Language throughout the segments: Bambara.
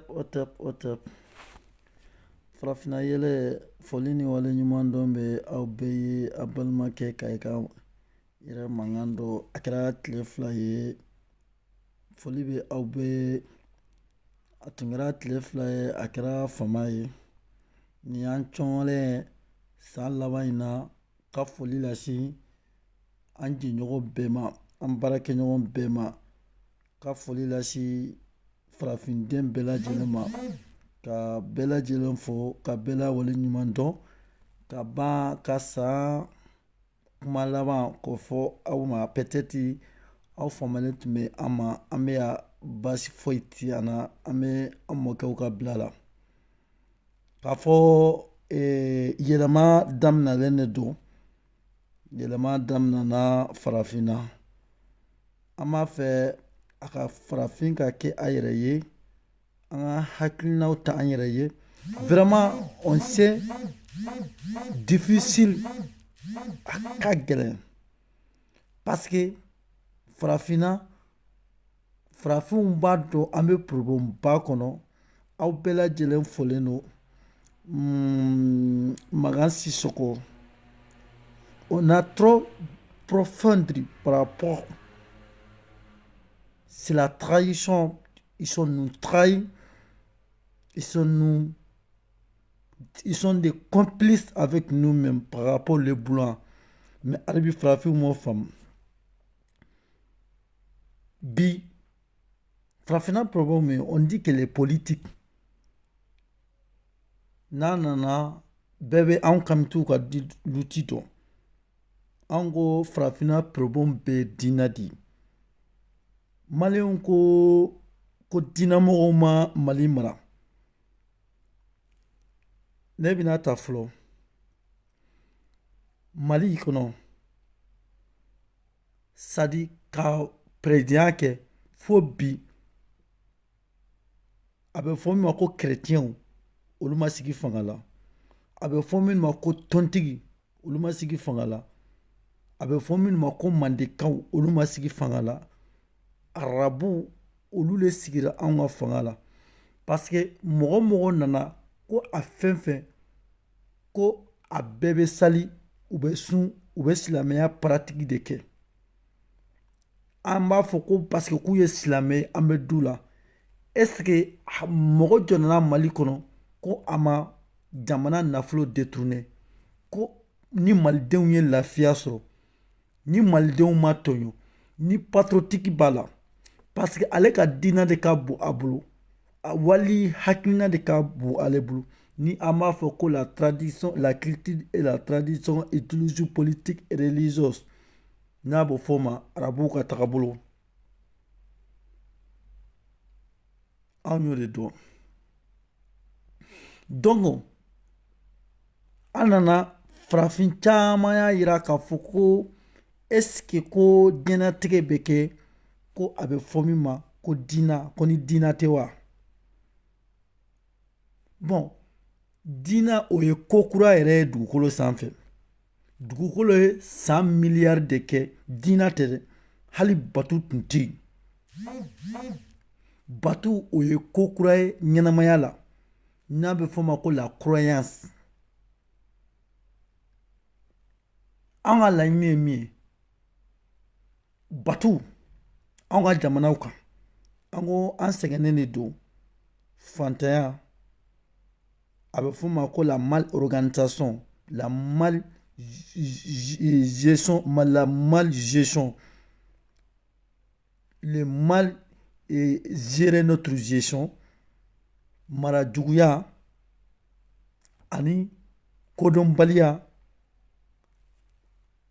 O tap. Farafina yɛlɛ foli ni wale ɲuman dɔn bɛ aw bɛɛ ye a balimakɛ ka i ka yɛrɛ mankan dɔ a kɛra tile 2 ye foli bɛ aw bɛɛ a tun kɛra tile 2 ye a kɛra fama ye ni y'an cɔngɔlen san laban in na ka foli lase an jɛɲɔgɔn bɛɛ ma an baarakɛɲɔgɔn bɛɛ ma ka foli lase farafinden bɛɛ lajɛlen ma ka bɛɛ lajɛlen fo ka bɛɛ lawale ɲuman dɔn ka ban ka san kuma laban k'o fɔ aw ma peut-être aw faamalen tun bɛ an ma an bɛ yan baasi foyi ti an na an bɛ an mɔkɛw ka bila la k'a fɔ yɛlɛma daminɛlen de don yɛlɛma daminɛna farafinna an b'a fɛ a ka farafin ka kɛ a yɛrɛ ye an ka hakilinaw ta an yɛrɛ ye vraiment on sait difficile a ka gɛlɛn parce que farafinna farafinw b'a dɔn an bɛ problème ba kɔnɔ aw bɛɛ lajɛlen folen don Magan Sissoko on a trop profondé par rapport c'est la trahison ils sont nous trahis ils sont des complices avec nous-mêmes par rapport aux blancs mais arabi farafin m'o faamu bi farafinna problème on dit que les politiques n'a nana bɛɛ bɛ anw kamitiw ka luti dɔn an ko farafinna problème bɛ diinɛ de maliyɛnw ko diinɛmɔgɔw ma mali mara ne bɛna ta fɔlɔ mali kɔnɔ sadi ka président kɛ fo bi a bɛ fɔ min ma ko chrétienw olu ma sigi fanga la a bɛ fɔ min ma ko tɔntigi olu ma sigi fanga la a bɛ fɔ min ma ko mandekaw olu ma sigi fanga la arabu olu le sigira anw ka fanga la parce que mɔgɔ mɔgɔ nana ko a fɛn fɛn ko a bɛɛ bɛ sali u bɛ sun u bɛ silamɛya paratigi de kɛ an b'a fɔ ko parce que k'u ye silamɛ an bɛ du la est ce que mɔgɔ jɔ nana mali kɔnɔ ko a ma jamana nafolo détourné ko ni malidenw ye lafiya sɔrɔ ni malidenw ma tɔɲɔ ni patriotique b'a la parce que ale ka diinɛ de ka bon a bolo a wali hakilina de ka bon ale bolo ni an b'a fɔ ko la tradition la culture et la tradition utilisent politique et religieuse n'a b'o fɔ ma arabuw ka tagabolo anw y'o de dɔn donc an nana farafin caman y'a yira k'a fɔ ko est-ce que ko diɲɛlatigɛ bɛ kɛ ko a bɛ fɔ min ma ko diina ko ni diina tɛ wa bon diina o ye ko kura yɛrɛ ye dugukolo sanfɛ dugukolo ye 100 miliyari de kɛ diina tɛ dɛ hali batu tun tɛ yen batu o ye ko kura ye ɲɛnamaya la n'a bɛ fɔ ma ko la croyance an ka laɲini ye min ye batu an ka jamanaw kan an ko an sɛgɛnnen de don fantanya a bɛ fɔ ma ko la mal-organisation la mal-gestion le mal gérer notre gestion mara juguya ani kodɔnbaliya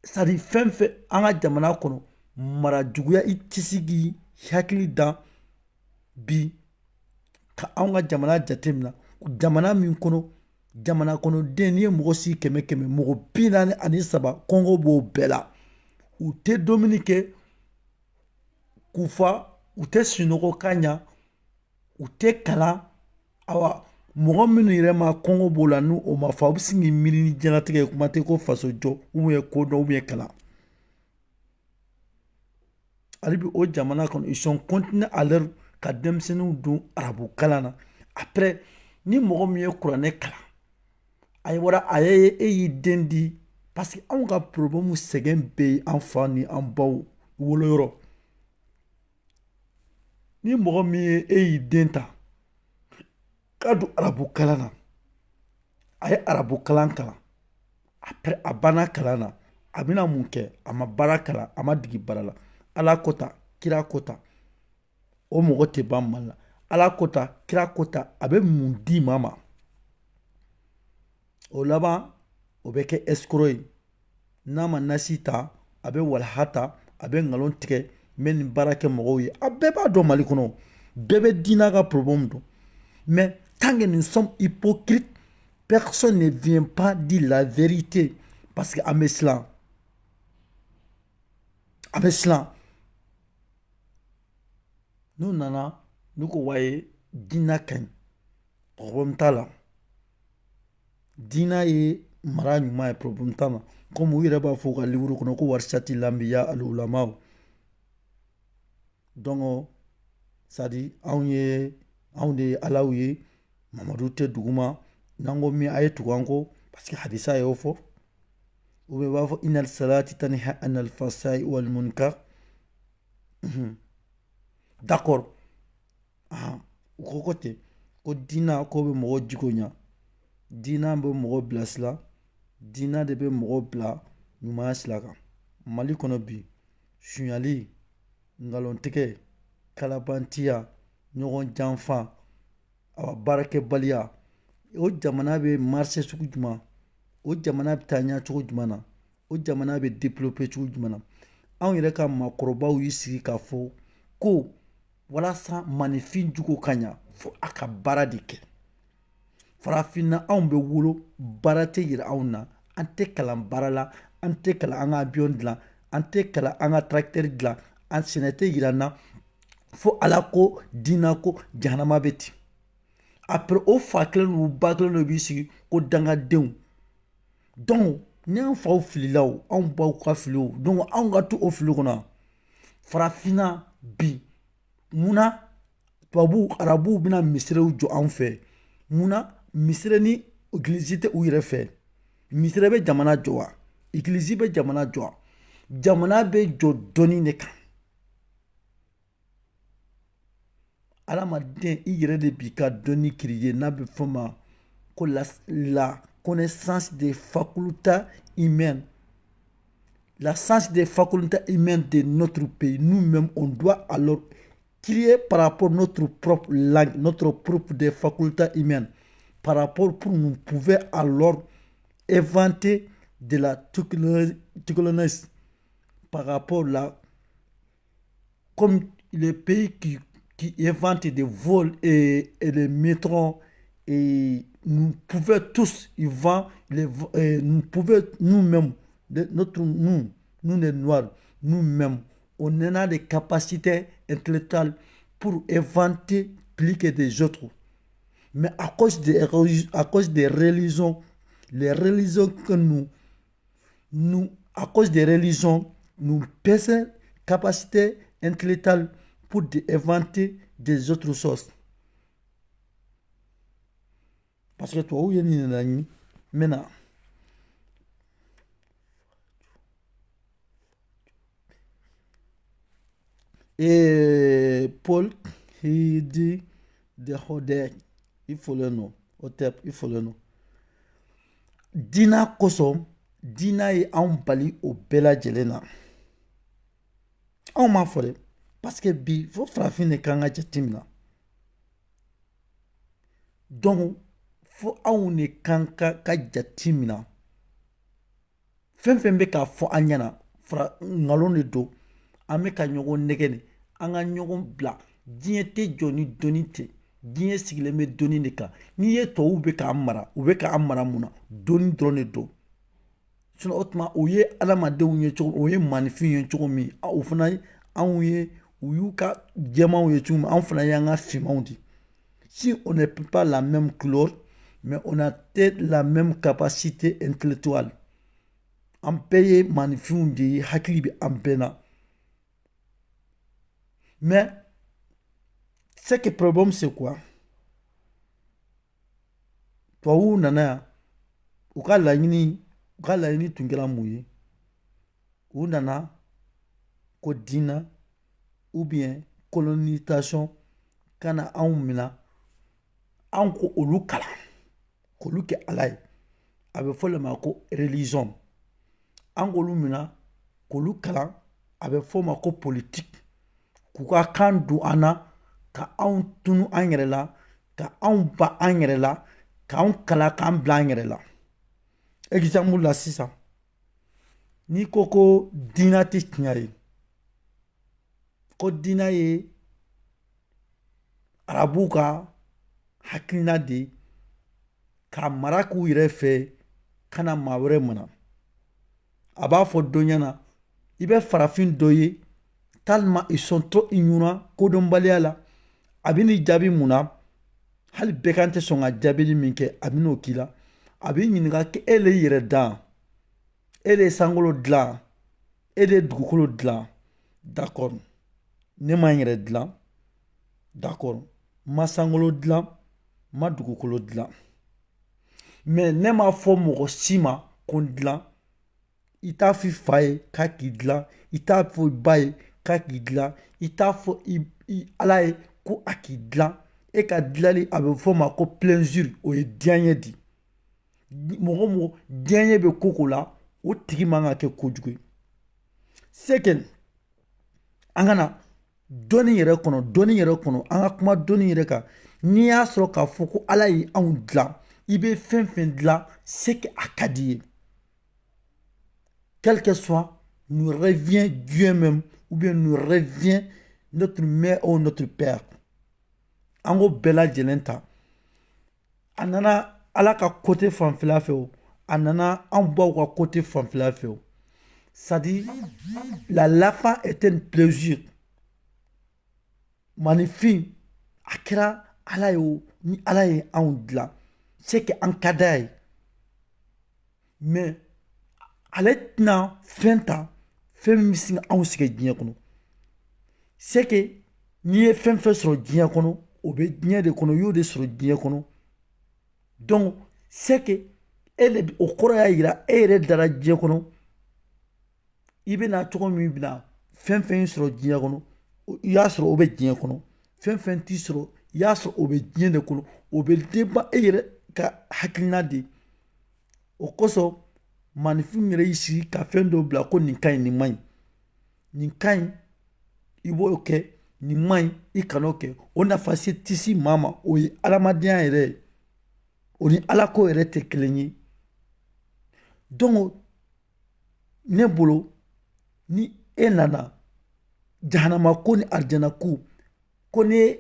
sadi fɛn fɛn an ka jamana kɔnɔ mara juguya i tɛ se k'i hakili da bi ka anw ka jamana jateminɛ jamana min kɔnɔ jamana kɔnɔden n'i ye mɔgɔ sigi 100 mɔgɔ 43 kɔngɔ b'o bɛɛ la u tɛ dumuni kɛ k'u fa u tɛ sunɔgɔ ka ɲa u tɛ kalan awa mɔgɔ minnu yɛrɛ ma kɔngɔ b'o la n'o ma fa u bɛ sin k'i miiri ni diɲɛlatigɛ ye kuma tɛ ko faso jɔ ko dɔn kalan hali bi o jamana kɔnɔ ils sont continués à leur ka denmisɛnninw don arabu kalan na après ni mɔgɔ min ye kuranɛ kalan a ye wara a ye e y'i den di parce que anw ka problème sɛgɛn bɛ yen an fa ni an baw woloyɔrɔ ni mɔgɔ min ye e y'i den ta k'a don arabu kalan na a ye arabu kalan kalan après a banna kalan na a bɛna mun kɛ a ma baara kalan a ma digi baara la ala kota kira kota o mɔgɔ tɛ ban mali la ala kota kira kota a bɛ mun di maa ma o laban o bɛ kɛ escroc ye n'a ma nasi ta a bɛ walaha ta a bɛ nkalon tigɛ n bɛ nin baara kɛ mɔgɔw ye a bɛɛ b'a dɔn mali kɔnɔ bɛɛ bɛ diinɛ ka problème dɔn mais tant que nous sommes hypocrites personne ne vient pas dire la vérité parce que an bɛ siran n'u nana n'u ko waye diinɛ ka ɲi problème t'a la diinɛ ye mara ɲuman ye problème t'a la comme u yɛrɛ b'a fɔ u ka livre kɔnɔ ko warisati lambiya alulamaw donc c'est à dire anw de ye alaw ye mamadu tɛ duguma n'an ko min a ye tugu an kɔ parce que hadisa y'o fɔ u bɛ b'a fɔ inal salati tanha anil fasai wal munkar d'accord u ko ten ko diinɛ ko bɛ mɔgɔ jigo ɲa diinɛ bɛ mɔgɔ bilasira diinɛ de bɛ mɔgɔ bila ɲumanya sira kan mali kɔnɔ bi suɲali ngalontigɛ kalabantiya ɲɔgɔn janfa awa baarakɛbaliya o jamana bɛ marché sugu jumɛn o jamana bɛ taa ɲɛ cogo jumɛn na o jamana bɛ développer cogo jumɛn na anw yɛrɛ ka maakɔrɔbaw y'i sigi k'a fɔ ko walasa maninfin jugu ka ɲa fo a ka baara de kɛ farafinna anw bɛ wolo baara tɛ yira anw na an tɛ kalan baara la an tɛ kalan an ka avion dilan an tɛ kalan an ka tracteur dilan an sɛnɛ tɛ yira an na fo ala ko diinɛ ko jahanama bɛ ten après o fa kelen n'u ba kelen n'u b'i sigi ko dangadenw donc ni an faw filila o anw baw ka fili o donc anw ka to o fili kɔnɔ farafinna bi munna tubabuw arabuw bɛna misiriw jɔ anw fɛ munna misiri ni église tɛ u yɛrɛ fɛ misiri bɛ jamana jɔ wa église bɛ jamana jɔ wa jamana bɛ jɔ dɔnni de kan adamaden i yɛrɛ de b'i ka dɔnni créer n'a bɛ fɔ ma ko la connaissance des facultés humaines. La science des facultés humaines de notre pays, nous-mêmes, on doit alors créer par rapport à notre propre langue, notre propre des facultés humaines, par rapport pour nous pouvoir alors inventer de la technologie par rapport là, comme les pays qui inventent des vols et les métros et nous pouvons tous y vendre, nous pouvons nous-mêmes, nous les Noirs, nous-mêmes, on a des capacités intellectuelles pour inventer plus que des autres. Mais à cause des religions, les religions que à cause des religions, nous perdons capacité intellectuelle pour inventer des autres choses. Parce que toi, où y a une maintenant. Et Paul, il dit de Hodek, il faut le nom. Otep, il faut le nom. Dina kosom, Dina est en bali au Bella Jelena. On m'a fait parce que bi, faut frapper ne kanga jatimna. Donc, fo anw ne kan ka jati min na fɛn fɛn bɛ k'a fɔ an ɲɛna nkalon de don an bɛ ka ɲɔgɔn nɛgɛ de an ka ɲɔgɔn bila diɲɛ tɛ jɔ ni dɔnni tɛ diɲɛ sigilen bɛ dɔnni de kan n'i ye tɔw bɛ k'an mara u bɛ k'an mara mun na dɔnni dɔrɔn de don o tuma o ye adamadenw ye cogo o ye maninfin ye cogo min o fana anw ye u y'u ka jɛmanw ye cogo min anw fana y'an ka finmanw di si on ne peut pas la même couleur mais on a peut-être la même capacité intellectuelle. An bɛɛ ye maninfinw de ye hakili bɛ an bɛɛ na mais C'est que le problème, c'est quoi? Toi, où nana, ou ka laɲini tun kɛra mun ye? U nana ko dina ou bien colonisation kana anw mina anw ko olu kalan k'olu kɛ ala ye a bɛ fɔ le ma ko religion an k'olu mina k'olu kalan a bɛ fɔ ma ko politique k'u ka kan don an na ka anw tunu an yɛrɛ la ka anw ba an yɛrɛ la k'anw kalan k'an bila an yɛrɛ la exemple la sisan n'i ko dina tɛ tiɲɛ ye ko dina ye arabuw ka hakilina de ka mara k'u yɛrɛ fɛ kana maa wɛrɛ mana a b'a fɔ dɔ ɲɛna i bɛ farafin dɔ ye tellement ils sont trop ignorants kodɔnbaliya la a bɛ n'i jaabi mun na hali bɛɛ kan tɛ sɔn ka jaabili min kɛ a bɛ n'o k'i la a b'i ɲininka ko e le yɛrɛ dan e de ye sankolo dilan e de ye dugukolo dilan d'accord ne ma n yɛrɛ dilan d'accord ma sankolo dilan ma dugukolo dilan mais ne m'a fɔ mɔgɔ si ma ko n dilan i t'a fɔ i fa ye k'a k'i dilan i t'a fɔ i ba ye k'a k'i dilan i t'a fɔ ala ye ko a k'i dilan e ka dilali a bɛ fɔ ma ko plaisir o ye diyaɲɛ di mɔgɔ o mɔgɔ diyaɲɛ bɛ ko la o tigi man ka kɛ kojugu ye c'est que an kana dɔnni yɛrɛ kɔnɔ an ka kuma dɔnni yɛrɛ kan n'i y'a sɔrɔ k'a fɔ ko ala ye anw dilan i bɛ fɛn fɛn dilan c'est que a ka di ye quel que soit nous revient Dieu même ou bien nous revient notre mère ou notre père an ko bɛɛ lajɛlen ta a nana ala ka côté fanfɛla fɛ o a nana an baw ka côté fanfɛla fɛ o c'est-à-dire la lafa était un plaisir magnifique a kɛra ala ye o ni ala ye anw dilan c'est que an ka d'a ye mais ale tɛna fɛn ta fɛn min bɛ sin anw sɛgɛn diɲɛ kɔnɔ c'est que n'i ye fɛn fɛn sɔrɔ diɲɛ kɔnɔ o bɛ diɲɛ de kɔnɔ i y'o de sɔrɔ diɲɛ kɔnɔ donc c'est que o kɔrɔ y'a yira e yɛrɛ dara diɲɛ kɔnɔ i bɛna cogo min bɛna fɛn fɛn sɔrɔ diɲɛ kɔnɔ i y'a sɔrɔ o bɛ diɲɛ kɔnɔ fɛn fɛn t'i sɔrɔ i y'a sɔrɔ o bɛ diɲɛ de kɔnɔ o bɛ dépend e yɛrɛ ka hakilina de o kosɔn maanifin yɛrɛ y'i sigi ka fɛn dɔ bila ko nin ka ɲi nin man ɲi nin ka ɲi i b'o kɛ nin man ɲi i kan'o kɛ o nafa se tɛ se maa ma o ye adamadenya yɛrɛ ye o ni alako yɛrɛ tɛ kelen ye donc ne bolo ni e nana jahanama ko ni arijana ko ni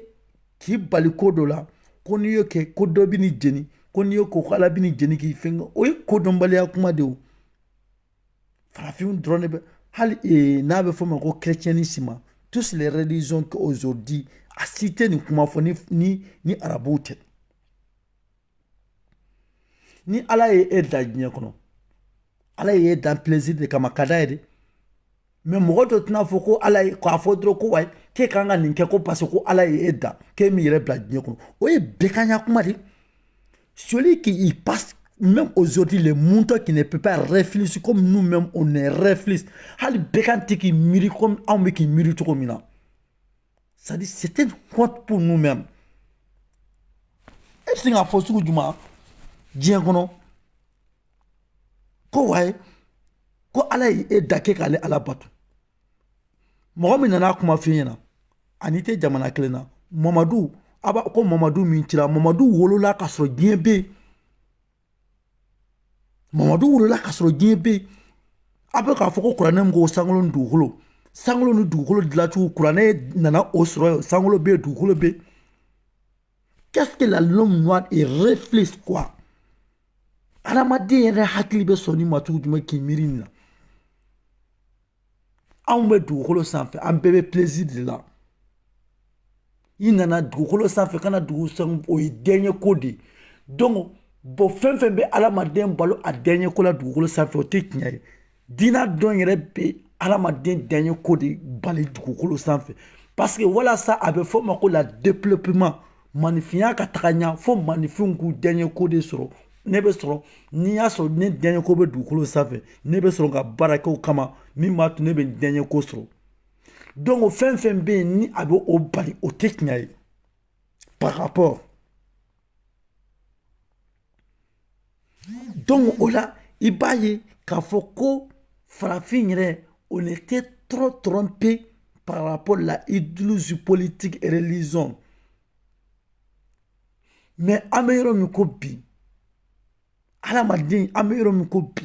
k'i bali ko dɔ la ko n'i y'o kɛ ko dɔ bɛ ni jeni ko n'i y'o kɛ ko ala bɛ ni jeni k'i fɛn o ye kodɔnbaliya kuma de o farafinw dɔrɔn de bɛ hali n'a bɛ fɔ ma ko chrétiennisme tous les religions qu'aujourd'hui a cité nin kuma fɔ ni arabuw tɛ ni ala ye e da diɲɛ kɔnɔ ala ye e dan plaisir de kama ka d'a ye de mais mɔgɔ dɔ tɛna fɔ ko ala ye k'a fɔ dɔrɔn ko wayi k'e kan ka nin kɛ ko parce que ko ala ye e da k'e min yɛrɛ bila diɲɛ kɔnɔ o ye bɛɛ ka ɲa kuma de celui qui y passe même aujourd'hui les moutons qui ne peut pas réfléchir comme nous-mêmes on ne réfléchit hali bɛɛ kan tɛ k'i miiri comme anw bɛ k'i miiri cogo min na c'est-à-dire c'est une honte pour nous-mêmes e bɛ se k'a fɔ sugu jumɛn diɲɛ kɔnɔ ko wayi ko ala ye e da k'e k'ale ala bato mɔgɔ min nana kuma f'i ɲɛna ani tɛ jamana kelen na mamadu a b'a ko mamadu min cira mamadu wolola k'a sɔrɔ diɲɛ bɛ yen mamadu wolola k'a sɔrɔ diɲɛ bɛ yen a bɛ k'a fɔ ko kuranɛ min ko sankolo ni dugukolo dilancogo kuranɛ nana o sɔrɔ yen sankolo bɛ yen dugukolo bɛ yen qu'est-ce que l'homme noir il réfléchit quoi adamaden yɛrɛ hakili bɛ sɔn nin ma cogo jumɛn k'i miiri nin na anw bɛ dugukolo sanfɛ an bɛɛ bɛ plaisir de la i nana dugukolo sanfɛ kana dugu sanfɛ o ye dɛɲɛ ko de donc bon fɛn fɛn bɛ adamaden balo a dɛɲɛ ko la dugukolo sanfɛ o tɛ tiɲɛ ye diina dɔn yɛrɛ bɛ adamaden dɛɲɛ ko de bali dugukolo sanfɛ parce que voilà ça avait fait la développement magnifiant kataganya faut magnifier ku dernier ko de soro ne be soro ni ya so ne dernier ko be dukolo safe ne be soro ka baraka kama mi ma tu ne be dernier ko soro donc au fin be ni abo o bali o teknyai par rapport donc ola ibaye ka foko farafin yɛrɛ on était trop trompé par rapport à la idéologie politique et religion. Mais ameiro miko bi. Ala madin ameiro miko bi.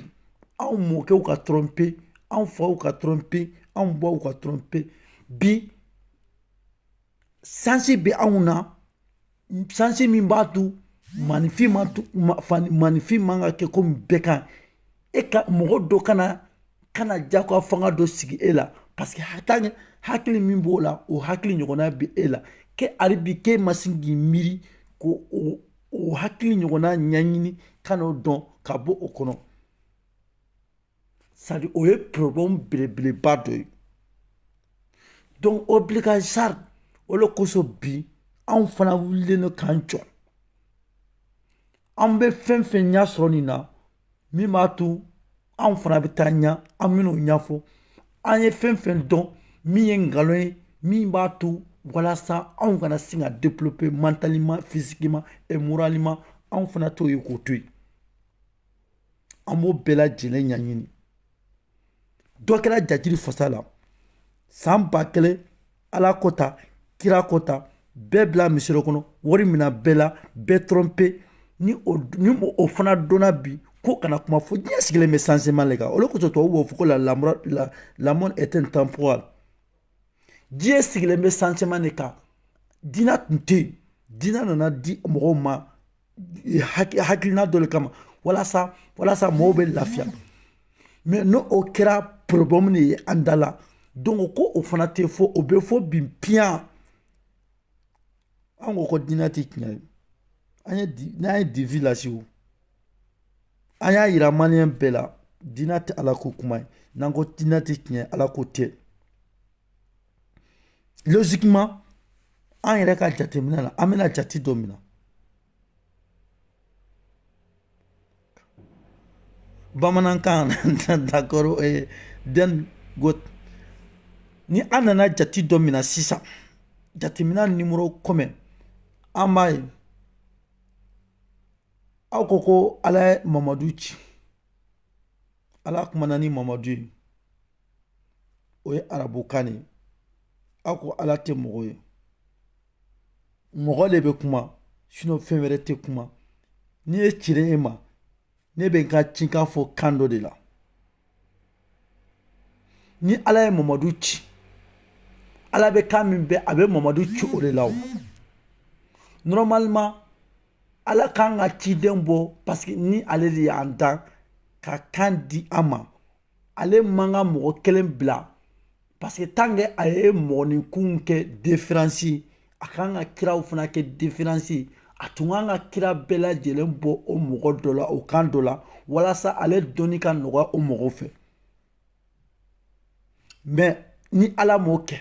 An moke ou ka trompé, an fa ou ka trompé, an bois ou ka trompé. Bi sansi be auna sansi mimbatu manifi manga ke comme beka e ka mogo do kana jako fanga do sigi ela parce que hakili min b'o la o hakili ɲɔgɔnna bi e la ke alibi ke masingi miri ko o hakili ɲɔgɔnna ɲaɲini ka n'o dɔn ka bɔ o kɔnɔ c'est à dire o ye problème belebeleba dɔ ye donc obligation o le kosɔn bi anw fana wulilen no k'an jɔ an bɛ fɛn fɛn ɲɛ sɔrɔ nin na min b'a to anw fana bɛ taa ɲɛ an bɛn'o ɲɛfɔ an ye fɛn fɛn dɔn min ye ngalon ye min b'a to walasa anw kana se ka développer mentalement physiquement et moralement anw fana t'o ye k'o to yen an b'o bɛɛ lajɛlen ɲɛɲini dɔ kɛra jatigi fasa la san 1000 ala kota kira kota bɛɛ bila misiri kɔnɔ wari mina bɛɛ la bɛɛ tromper ni o fana donna bi ko kana kuma fɔ diɲɛ sigilen bɛ changement le kan olu kosɔn tubabu b'o fɔ ko la monde est intemporel diɲɛ sigilen bɛ changement de kan diinɛ tun tɛ yen diinɛ nana di mɔgɔw ma hakilina dɔ le kama walasa mɔgɔw bɛ lafiya mais n'o kɛra problème de ye an da la donc ko o fana tɛ fɔ o bɛ fɔ bin piyan an ko diinɛ tɛ tiɲɛ ye n'an ye divi lase o an y'a yira maliyɛn bɛɛ la diinɛ tɛ ala ko kuma ye n'an ko diinɛ tɛ tiɲɛ ala ko tɛ logiquement an yɛrɛ ka jateminɛ la an bɛna jate dɔ min na bamanankan d'accord den got ni an nana jate dɔ min na sisan jateminɛ numéro kɔmɛ an b'a ye aw ko ala ye mamadu ci ala kumana ni mamadu ye o ye arabukan ye aw ko ala tɛ mɔgɔ ye mɔgɔ de bɛ kuma sinon fɛn wɛrɛ tɛ kuma ni ye cire e ma ne bɛ n ka cikan fɔ kan dɔ de la ni ala ye mamadu ci ala bɛ kan min bɛ a bɛ mamadu ci o de la o normalement ala kan ka ciden bɔ parce que ni ale de y'an dan ka kan di an ma ale man ka mɔgɔ kelen bila parce que tant que a ye mɔgɔninkun kɛ différence a kan ka kiraw fana kɛ différence a tun kan ka kira bɛɛ lajɛlen bɔ o mɔgɔ dɔ la o kan dɔ la walasa ale dɔnni ka nɔgɔya o mɔgɔw fɛ mais ni ala m'o kɛ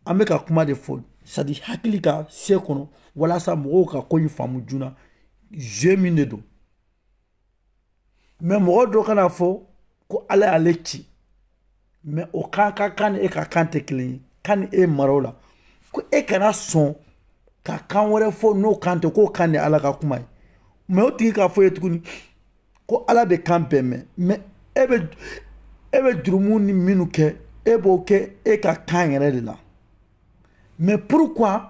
an bɛ ka kuma de fɔ c'est à dire hakili ka se kɔnɔ walasa mɔgɔw ka ko in faamu joona jeu min de don mais mɔgɔ dɔ kana fɔ ko ala y'ale ci mais o kan ka kan ni e ka kan tɛ kelen ye kan ni e mara o la ko e kana sɔn ka kan wɛrɛ fɔ n'o kan tɛ k'o kan de ala ka kuma ye mais o tigi k'a fɔ ye tuguni ko ala bɛ kan bɛɛ mɛn mais e bɛ jurumu ni minnu kɛ e b'o kɛ e ka kan yɛrɛ de la mais pourquoi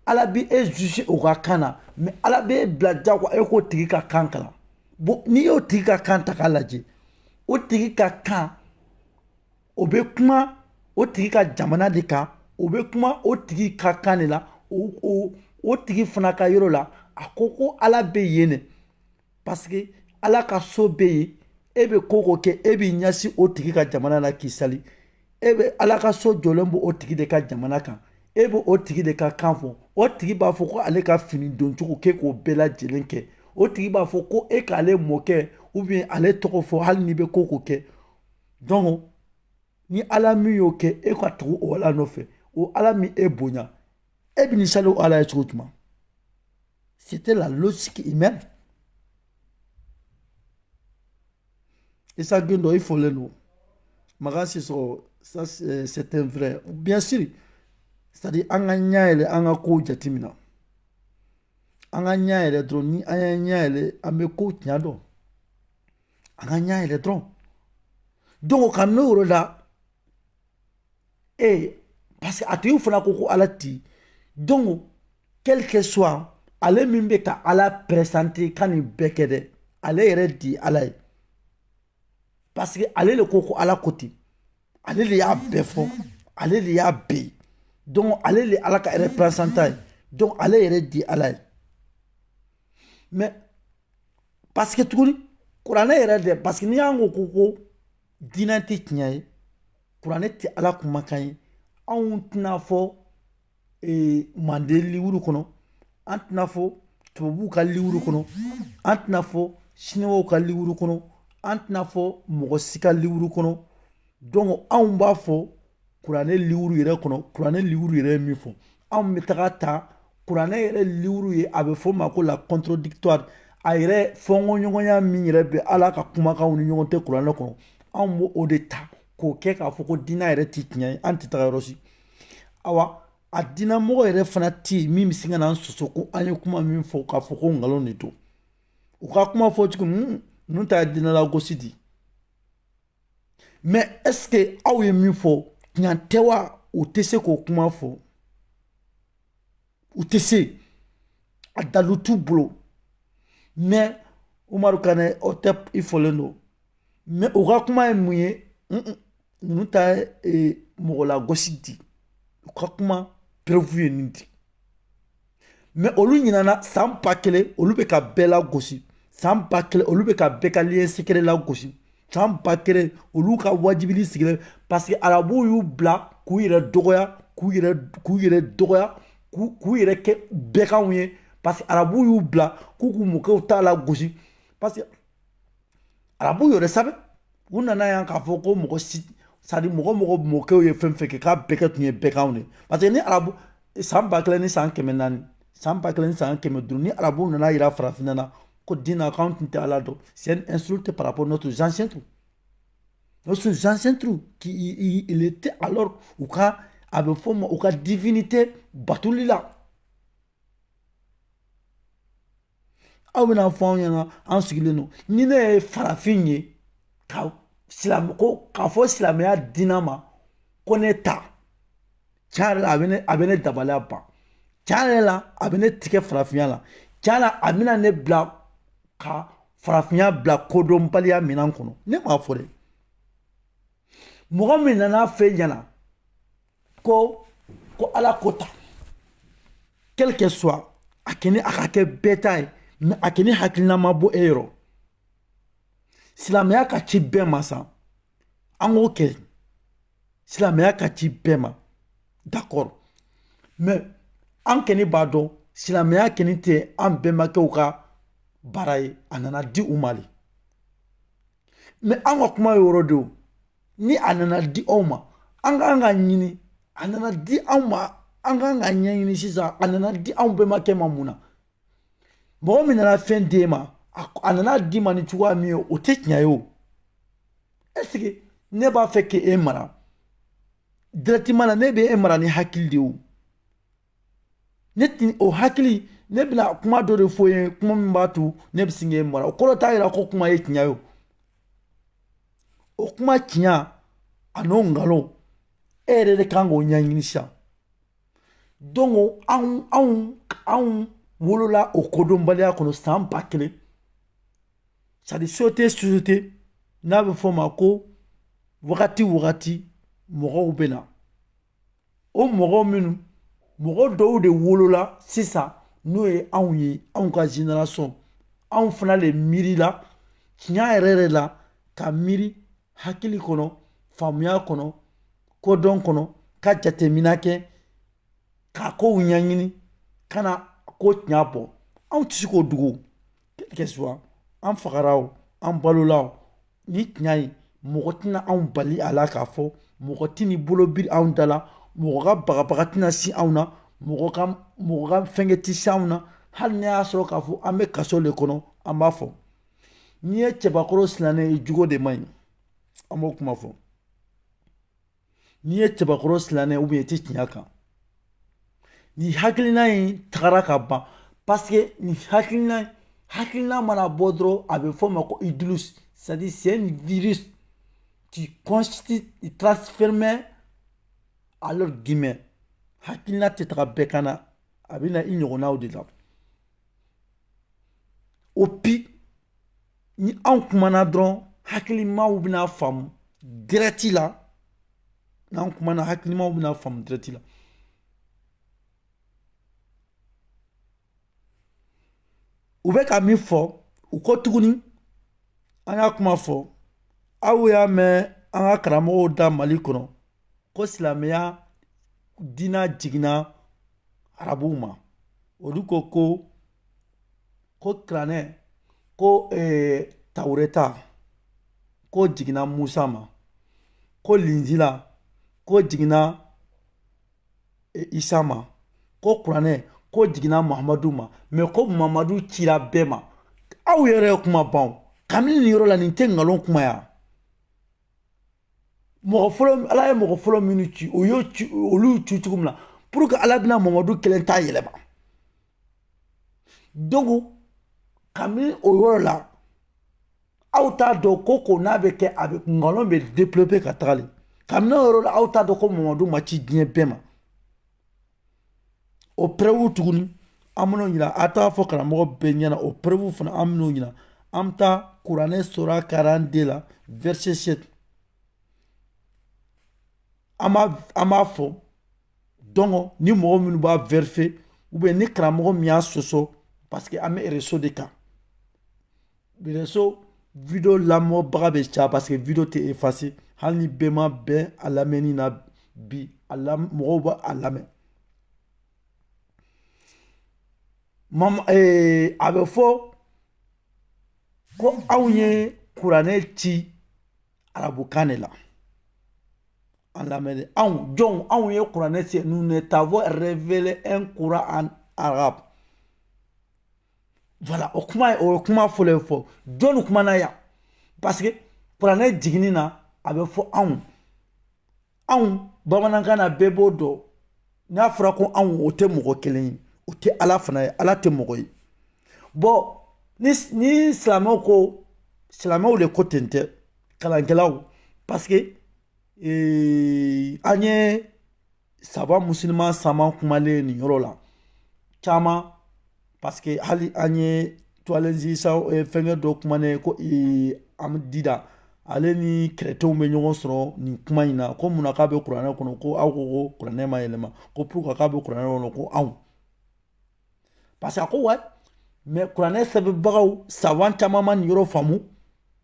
ala bɛ e juger o ka kan na mais ala bɛ e bila jagoya e k'o tigi ka kan kalan bon n'i y'o tigi ka kan ta k'a lajɛ o tigi ka kan o bɛ kuma o tigi ka jamana de kan o bɛ kuma o tigi ka kan de la o tigi fana ka yɔrɔ la a ko ala bɛ yen ne parce que ala ka so bɛ yen e bɛ ko ko kɛ e b'i ɲɛsin o tigi ka jamana la k'i sali e bɛ ala ka so jɔlen bɔ o tigi de ka jamana kan e bɛ o tigi de ka kan fɔ o tigi b'a fɔ ko ale ka fini don cogo k'e k'o bɛɛ lajɛlen kɛ o tigi b'a fɔ ko e k'ale mɔkɛ ou bien ale tɔgɔ fɔ hali n'i bɛ ko k'o kɛ donc ni ala min y'o kɛ e ka tugu o ala nɔfɛ o ala mi e bonya e bini sali o ala ye cogo jumɛn? C'était la logique humaine. Et ça gundo il faut le nous. Magasi so ça c'est un vrai. Bien sûr. C'est-à-dire anga nyaele anga ko jatimina. Anga nyaele droni anga nyaele ame ko tiado. Anga nyaele dron. Donc quand nous là et parce que atu fona ko alati. Donc quel que soit ale mimbe ka ala présenter kani bekede ale yere di ala parce que ale le koko ala côté ale le ya befo ale le ya be donc ale le ala ka représenter donc ale yere di ala mais parce que tout Qur'an yere de parce que ni yango koko dinanti tinyai Qur'an ti ala kuma kan on tna fo e mandeli wuru kono antna fo tubabu ka liwuru kono antna fo chinois ka liwuru kono antna fo mogosi ka liwuru kono donc anw b'a fo kuranɛ liwuru yɛrɛ kono kuranɛ liwuru yɛrɛ min fo anw bɛ taga ta kuranɛ yɛrɛ liwuru ye a bɛ fɔ ma ko la contradictoire a yɛrɛ fɔnkɔɲɔgɔnya min yɛrɛ bɛ ala ka kumakanw ni ɲɔgɔn tɛ kuranɛ kɔnɔ anw b'o de ta k'o kɛ k'a fɔ ko diinɛ yɛrɛ ti tiɲɛ ye an tɛ taga yɔrɔ si awa a dina mɔgɔ yɛrɛ fana ti min bɛ se ka na soso ko an ye kuma min fɔ k'a fɔ ko nkalon de don u ka kuma fɔ cogo ninnu ta ye dina lagosi di mais est-ce que aw ye min fɔ tiɲɛ tɛ wa u tɛ se k'o kuma fɔ u tɛ se a dalu t'u bolo mais Umaru Kanɛ o tɛ i fɔlen don mais u ka kuma ye mun ye ninnu ta ye mɔgɔ lagosi di u ka kuma preuve ye nin di mais olu ɲinana san 1000 olu bɛ ka bɛɛ lagosi san 1000 olu bɛ ka bɛɛ ka lien secret lagosi san 1000 olu ka wajibili sigilen parce que arabuw y'u bila k'u yɛrɛ dɔgɔya k'u yɛrɛ dɔgɔya k'u yɛrɛ kɛ bɛɛkanw ye parce que arabuw y'u bila k'u k'u mɔkɛw t'a lagosi parce que arabuw yɛrɛ sabe u nana yan k'a fɔ ko mɔgɔ si c'est-à-dire mɔgɔ mɔkɛw ye fɛn fɛn kɛ k'a bɛɛ kɛ tun ye bɛɛkanw de parce que ni arabu san 1000 ni san 400 san 1000 ni san 500 ni arabuw nana yira farafinna na ko diinɛ k'anw tun tɛ ala dɔn c'est une insulte par rapport à notre ancien truc notre ancien truc qui il était alors u ka a bɛ fɔ ma u ka divinité batuli la aw bɛna fɔ anw ɲɛna an sigilen don ni ne ye farafin ye k'a fɔ silamɛya diinɛ ma ko ne ta tiɲɛ yɛrɛ la a bɛ ne dabaliya ban tiɲɛ yɛrɛ la a bɛ ne tigɛ farafinya la tiɲɛ yɛrɛ la a bɛna ne bila ka farafinya bila kodɔnbaliya minɛn kɔnɔ ne m'a fɔ dɛ mɔgɔ min nana fɛ ɲɛna ko ala ko ta quel que soit a kɛni a ka kɛ bɛɛ ta ye mais a kɛni hakilina ma bɔ e yɔrɔ silamɛya ka ci bɛɛ ma sa an k'o kɛ silamɛya ka ci bɛɛ ma d'accord mais an kɛni b'a dɔn silamɛya kɛni tɛ an bɛnbakɛw ka baara ye a nana di u ma de mais an ka kuma ye yɔrɔ de o ni a nana di aw ma an k'an ka ɲini a nana di anw ma an k'an ka ɲɛɲini sisan a nana di anw bɛnbakɛ ma mun na mɔgɔ min nana fɛn d'e ma a nana di ma ni cogoya min ye o tɛ tiɲɛ ye o est-ce que ne b'a fɛ k'e mara directement la ne bɛ e mara ni hakili de ye o ne ti o hakili ne bɛna kuma dɔ de fɔ ye kuma min b'a to ne bɛ sin k'e mara o kɔrɔ t'a yira ko kuma ye tiɲɛ ye o kuma tiɲɛ a n'o nkalon e yɛrɛ de kan k'o ɲɛɲini sisan donc anw wolola o kodɔnbaliya kɔnɔ san 1000 c'est-à-dire société n'a bɛ fɔ ma ko wagati mɔgɔw bɛ na o mɔgɔw minnu mɔgɔ dɔw de wolola sisan n'o ye anw ye anw ka génération anw fana de miirila tiɲɛ yɛrɛ la ka miiri hakili kɔnɔ faamuya kɔnɔ kodɔn kɔnɔ ka jateminɛ kɛ k'a kow ɲɛɲini ka na ko tiɲɛ bɔ anw tɛ se k'o dogo quel que soit an fagara o an balola o ni tiɲɛ ye mɔgɔ tɛna anw bali a la k'a fɔ mɔgɔ tɛ n'i bolo biri anw da la mɔgɔ ka bagabaga tɛna si anw na mɔgɔ ka fɛnkɛ ti si anw na hali ni y'a sɔrɔ k'a fɔ an bɛ kaso le kɔnɔ an b'a fɔ n'i ye cɛbakɔrɔ silannen ye jogo de man ɲi an b'o kuma fɔ n'i ye cɛbakɔrɔ silannen ou bien i tɛ tiɲɛ kan ni hakilina in tagara ka ban parce que ni hakilina mana bɔ dɔrɔn a bɛ fɔ o ma ko idulus c'est-à-dire c'est un virus qui constitue transformé alors guillemets hakilina tɛ taga bɛɛ kan na a bɛ na i ɲɔgɔnnaw de la au pi ni anw kumana dɔrɔn hakilimaw bɛna faamu direct la n'anw kumana hakilimaw bɛna faamu direct la u bɛ ka min fɔ u ko tuguni an y'a kuma fɔ aw y'a mɛn an ka karamɔgɔw da Mali kɔnɔ ko silamɛya diina jiginna arabuw ma olu ko kuranɛ ko tawureta ko jiginna Musa ma ko linjila ko jiginna Isa ma ko kuranɛ ko jiginna Muhamadu ma mais ko Muhamadu cira bɛɛ ma aw yɛrɛ ye kuma ban kabini nin yɔrɔ la nin tɛ nkalon kuma ya mɔgɔ fɔlɔ ala ye mɔgɔ fɔlɔ minnu ci olu ci cogo min na pour que ala bɛna Muhamadu kelen t'a yɛlɛma donc kabini o yɔrɔ la aw t'a dɔn ko n'a bɛ kɛ a bɛ nkalon bɛ développer ka tagali kabini o yɔrɔ la aw t'a dɔn ko Muhamadu ma ci diɲɛ bɛɛ ma o preuve tuguni an bɛn'o ɲina a t'a fɔ karamɔgɔ bɛɛ ɲɛna o preuve fana an bɛn'o ɲina an bɛ taa kuranɛ sura 42 la verset 7 an b'a fɔ donc ni mɔgɔ minnu b'a vérifier ou bien ni karamɔgɔ min y'a sɔsɔ parce que an bɛ réseau de kan réseau vidéo lamɔbaga bɛ caya parce que vidéo tɛ effacer hali ni bɛɛ ma bɛn a lamɛnni na bi mɔgɔw b'a lamɛn a bɛ fɔ ko anw ye kuranɛ ci arabukan de la en lamɛn anw ye kuranɛ ci nous ne t'avons révélé un Coran en arabe voilà o kuma fɔlɔ fɔ jɔn kumana yan parce que kuranɛ jiginni na a bɛ fɔ anw bamanankan na bɛɛ b'o dɔn n'a fɔra ko anw o tɛ mɔgɔ kelen ye o tɛ ala fana ye ala tɛ mɔgɔ ye bon ni silamɛw de ko ten tɛ kalankɛlaw parce que an ye saba musulman sama kumalen nin yɔrɔ la caman parce que hali an ye toilenzi fɛnkɛ dɔ kumanen ko Amdida ale ni chrétienw bɛ ɲɔgɔn sɔrɔ nin kuma in na ko munna k'a bɛ kuranɛ kɔnɔ ko aw ko kuranɛ ma yɛlɛma ko pourquoi k'a bɛ kuranɛ kɔnɔ ko anw parce que a ko ouais mais kuranɛ sɛbɛnbagaw sawan caman ma nin yɔrɔ faamu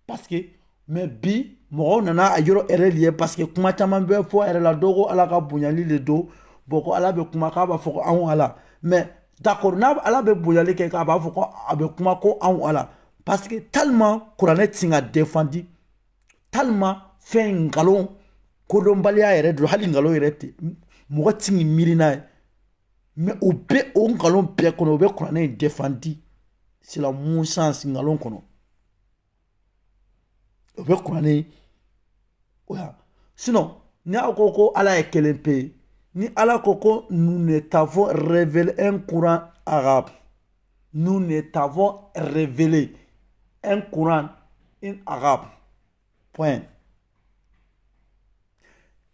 parce que mais bi mɔgɔw nana a yɔrɔ yɛrɛ ye parce que kuma caman bɛ fɔ yɛrɛ la dɔw ko ala ka bonyali de don bon ko ala bɛ kuma k'a b'a fɔ ko anw ala mais d'accord n'a ala bɛ bonyali kɛ k'a b'a fɔ ko a bɛ kuma ko anw ala parce que tellement kuranɛ tɛ se ka défendi tellement fɛn nkalon kodɔnbaliya yɛrɛ don hali nkalon yɛrɛ tɛ mɔgɔ tɛ k'i miiri n'a ye mais o bɛ o nkalon bɛɛ kɔnɔ o bɛ kuranɛ in défendi sila Musa nkalon kɔnɔ o bɛ kuranɛ oya sinon ni aw ko ala ye kelen pe ni ala ko nous ne t'avons révélé un Coran arabe nous ne t'avons révélé un Coran en arabe point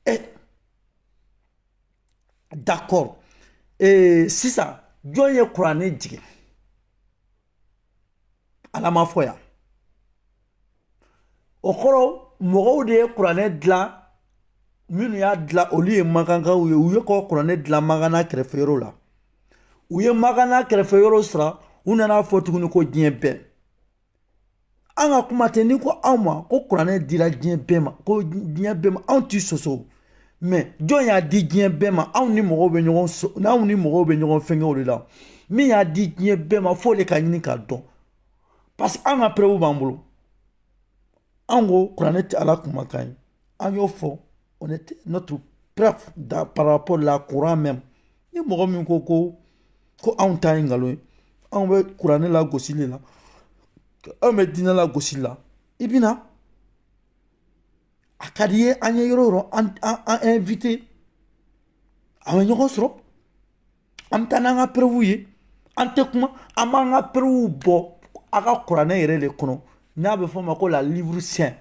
et d'accord sisan jɔn ye kuranɛ jigin ala ma fɔ yan o kɔrɔ mɔgɔw de ye kuranɛ dilan minnu y'a dilan olu ye makankaw ye u ye kuranɛ dilan makana kɛrɛfɛyɔrɔ la u ye makana kɛrɛfɛyɔrɔ sara u nana fɔ tuguni ko diɲɛ bɛɛ an ka kuma tɛ ni ko anw ma ko kuranɛ dira diɲɛ bɛɛ ma ko diɲɛ bɛɛ ma anw tɛ sɔsɔ mais jɔn y'a di diɲɛ bɛɛ ma anw ni mɔgɔw bɛ ɲɔgɔn fɛnkɛ o de la min y'a di diɲɛ bɛɛ ma fo de ka ɲini k'a dɔn parce que an ka preuve b'an bolo an ko kuranɛ tɛ ala kumakan ye an y'o fɔ on était notre Bref, par rapport à la courant même. Ni mɔgɔ min ko anw ta ye ngalon ye, anw bɛ kuranɛ la gosili la, anw bɛ diinɛ la gosili la, i bɛ na a ka di ye an ye yɔrɔ o yɔrɔ an invité an bɛ ɲɔgɔn sɔrɔ an bɛ taa n'an ka preuve ye an tɛ kuma an b'an ka preuve bɔ a ka kuranɛ yɛrɛ de kɔnɔ n'a bɛ fɔ o ma ko la livre saint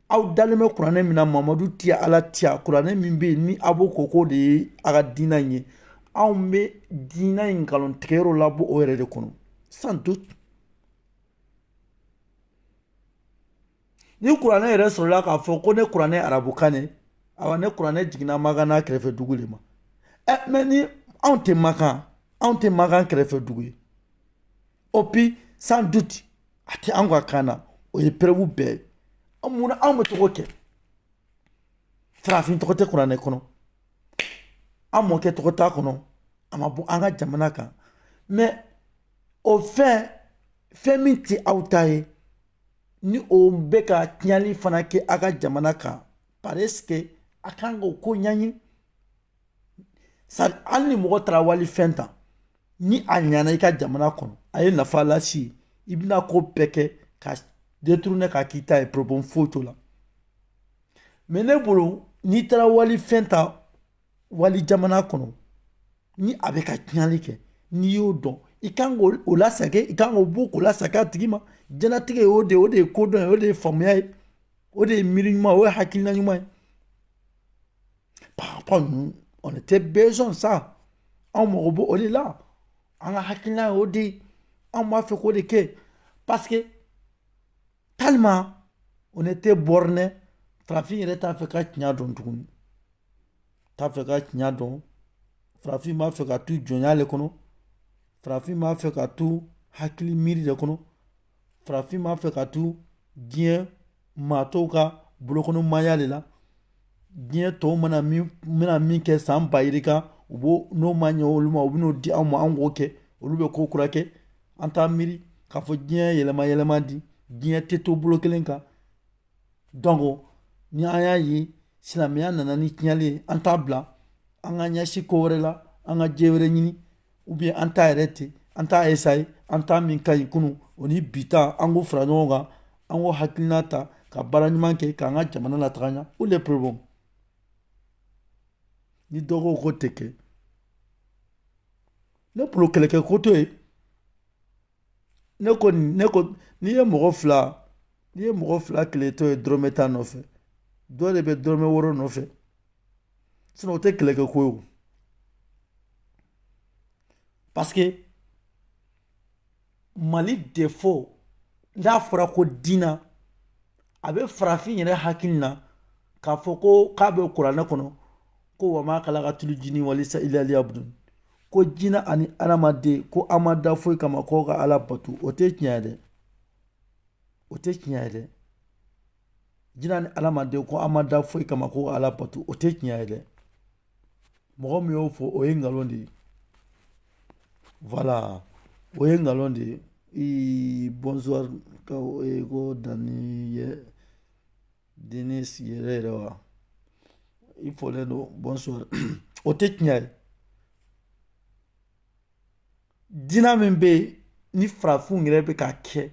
aw dalen bɛ kuranɛ min na Mamadu tiya Ala tiya kuranɛ min bɛ yen ni a b'o ko k'o de ye a ka diinɛ in ye anw bɛ diinɛ in nkalontigɛyɔrɔ labɔ o yɛrɛ de kɔnɔ sans doute. Ni kuranɛ yɛrɛ sɔrɔla k'a fɔ ko ne kuranɛ arabukan ne awa ne kuranɛ jiginna Makan n'a kɛrɛfɛ dugu de ma mais ni anw tɛ Makan kɛrɛfɛ dugu ye et puis sans doute a tɛ anw ka kan na o ye preuve bɛɛ ye munna anw bɛ togo kɛ farafin tɔgɔ tɛ kuranɛ kɔnɔ an mɔkɛ tɔgɔ t'a kɔnɔ a ma bɔ an ka jamana kan mais o fɛn min tɛ aw ta ye ni o bɛ ka tiɲɛli fana kɛ a ka jamana kan parce que a kan k'o ko ɲɛɲini hali ni mɔgɔ taara wali fɛn ta ni a ɲana i ka jamana kɔnɔ a ye nafa lase i bɛna ko bɛɛ kɛ ka détourner ka k'i ta ye problème foyi t'o la mais ne bolo n'i taara wali fɛn ta wali jamana kɔnɔ ni a bɛ ka tiɲɛli kɛ n'i y'o dɔn i kan k'o lasage i kan k'o bɔ k'o lasage a tigi ma jɛnatigɛ ye o de ye kodɔn ye o de ye faamuya ye o de ye miiri ɲuman o ye hakilina ɲuman ye par rapport à nous on était besoin de ça anw mago b'o de la an ka hakilina ye o de ye anw b'a fɛ k'o de kɛ parce que tellement on était borné farafin yɛrɛ t'a fɛ ka tiɲɛ dɔn tuguni t'a fɛ ka tiɲɛ dɔn farafin b'a fɛ ka tu jɔnya le kɔnɔ farafin b'a fɛ ka tu hakili miiri de kɔnɔ farafin b'a fɛ ka tu diɲɛ maatɔw ka bolokɔnɔmaya de la diɲɛ tɔw mana min kɛ san bayirika u b'o n'o ma ɲɛ olu ma u bɛn'o di anw ma an k'o kɛ olu bɛ ko kura kɛ an t'a miiri k'a fɔ diɲɛ yɛlɛma di diɲɛ tɛ to bolo kelen kan donc ni an y'a ye silamɛya nana ni tiɲɛli ye an t'a bila an ka ɲɛsin ko wɛrɛ la an ka jɛ wɛrɛ ɲini ou bien an t'a yɛrɛ ten an t'a essayer an t'a min ka ɲi kunun o ni bi ta an k'o fara ɲɔgɔn kan an k'o hakilina ta ka baara ɲuman kɛ k'an ka jamana lataga ɲɛ où les problèmes ni dɔ ko k'o tɛ kɛ ne bolo kɛlɛkɛ ko to ye ne ko n'i ye mɔgɔ fila kɛlɛtɔ ye dɔrɔmɛ tan nɔfɛ dɔ de bɛ dɔrɔmɛ wɔɔrɔ nɔfɛ sinon o tɛ kɛlɛkɛ ko ye o parce que Mali défaut n'a fɔra ko diina a bɛ farafin yɛrɛ hakili na k'a fɔ ko k'a bɛ kuranɛ kɔnɔ ko wa ma khalaqatul jinni wal insa illa liya'budun ko jinɛ ani adamaden ko an ma da foyi kama ko ka Ala bato o tɛ tiɲɛ ye dɛ o tɛ tiɲɛ ye dɛ jinɛ ani adamaden ko an ma da foyi kama ko ka Ala bato o tɛ tiɲɛ ye dɛ mɔgɔ min y'o fɔ o ye ngalon de ye voilà o ye ngalon de ye bonsoir ko Dani Denis yɛrɛ yɛrɛ wa i fɔlen don bonsoir o tɛ tiɲɛ ye diina min bɛ yen ni farafinw yɛrɛ bɛ ka kɛ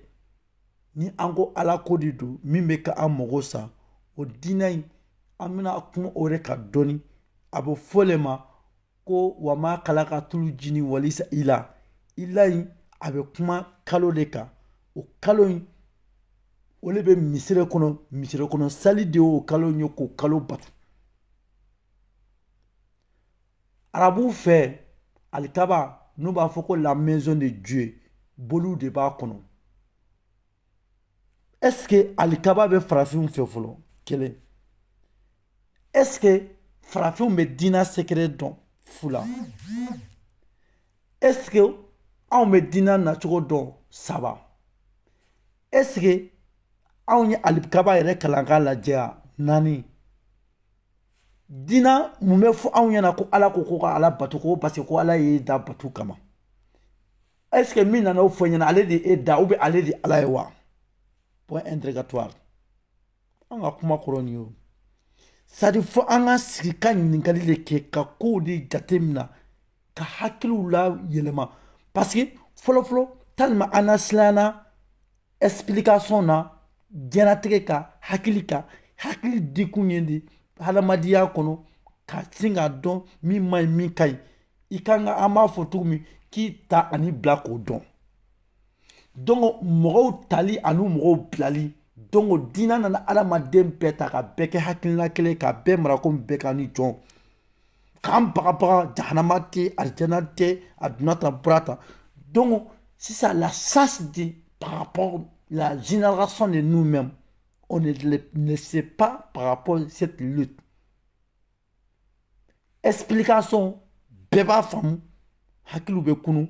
ni an ko Ala ko de don min bɛ ka an mago sa o diina in an bɛna kuma o de kan dɔɔni a bɛ fɔ le ma ko wa ma khalaqatul jinni wal insa illa in a bɛ kuma kalo de kan o kalo in o de bɛ misiri kɔnɔ sali de y'o kalo in ye k'o kalo bato arabuw fɛ alikaba n'u b'a fɔ ko la maison de Dieu boliw de b'a kɔnɔ est-ce que alikaba bɛ farafinw fɛ fɔlɔ kelen est-ce que farafinw bɛ diina secret dɔn fu la est-ce que anw bɛ diina nacogo dɔn saba est-ce que anw ye alikaba yɛrɛ kalan k'a lajɛ naani diina mun bɛ fɔ anw ɲɛna ko Ala ko ka Ala bato ko parce que ko Ala y'e da bato kama est-ce que min nana o fɔ ɲɛna ale de e da ou bien ale de Ala ye wa point interrogatoire an ka kuma kɔrɔ nin ye o c'est à dire fo an ka sigi ka ɲininkali de kɛ ka kow de jate mina ka hakiliw la yɛlɛma parce que fɔlɔfɔlɔ tellement an na silanna explication na diɲɛlatigɛ ka hakili dikun ye de hadamadenya kɔnɔ ka sin k'a dɔn min man ɲi min ka ɲi i kan ka an b'a fɔ cogo min k'i ta ani bila k'o dɔn donc mɔgɔw tali ani mɔgɔw bilali donc diinɛ nana adamaden bɛɛ ta ka bɛɛ kɛ hakilina kelen ka bɛɛ mara komi bɛɛ ka ni jɔn k'an bagabaga jahanama tɛ arijana tɛ a donna tan bɔra tan donc sisan la sens de par rapport la génération de nous-mêmes on ne sait pas par rapport à cette lutte explication bɛɛ b'a faamu hakiliw bɛ kunu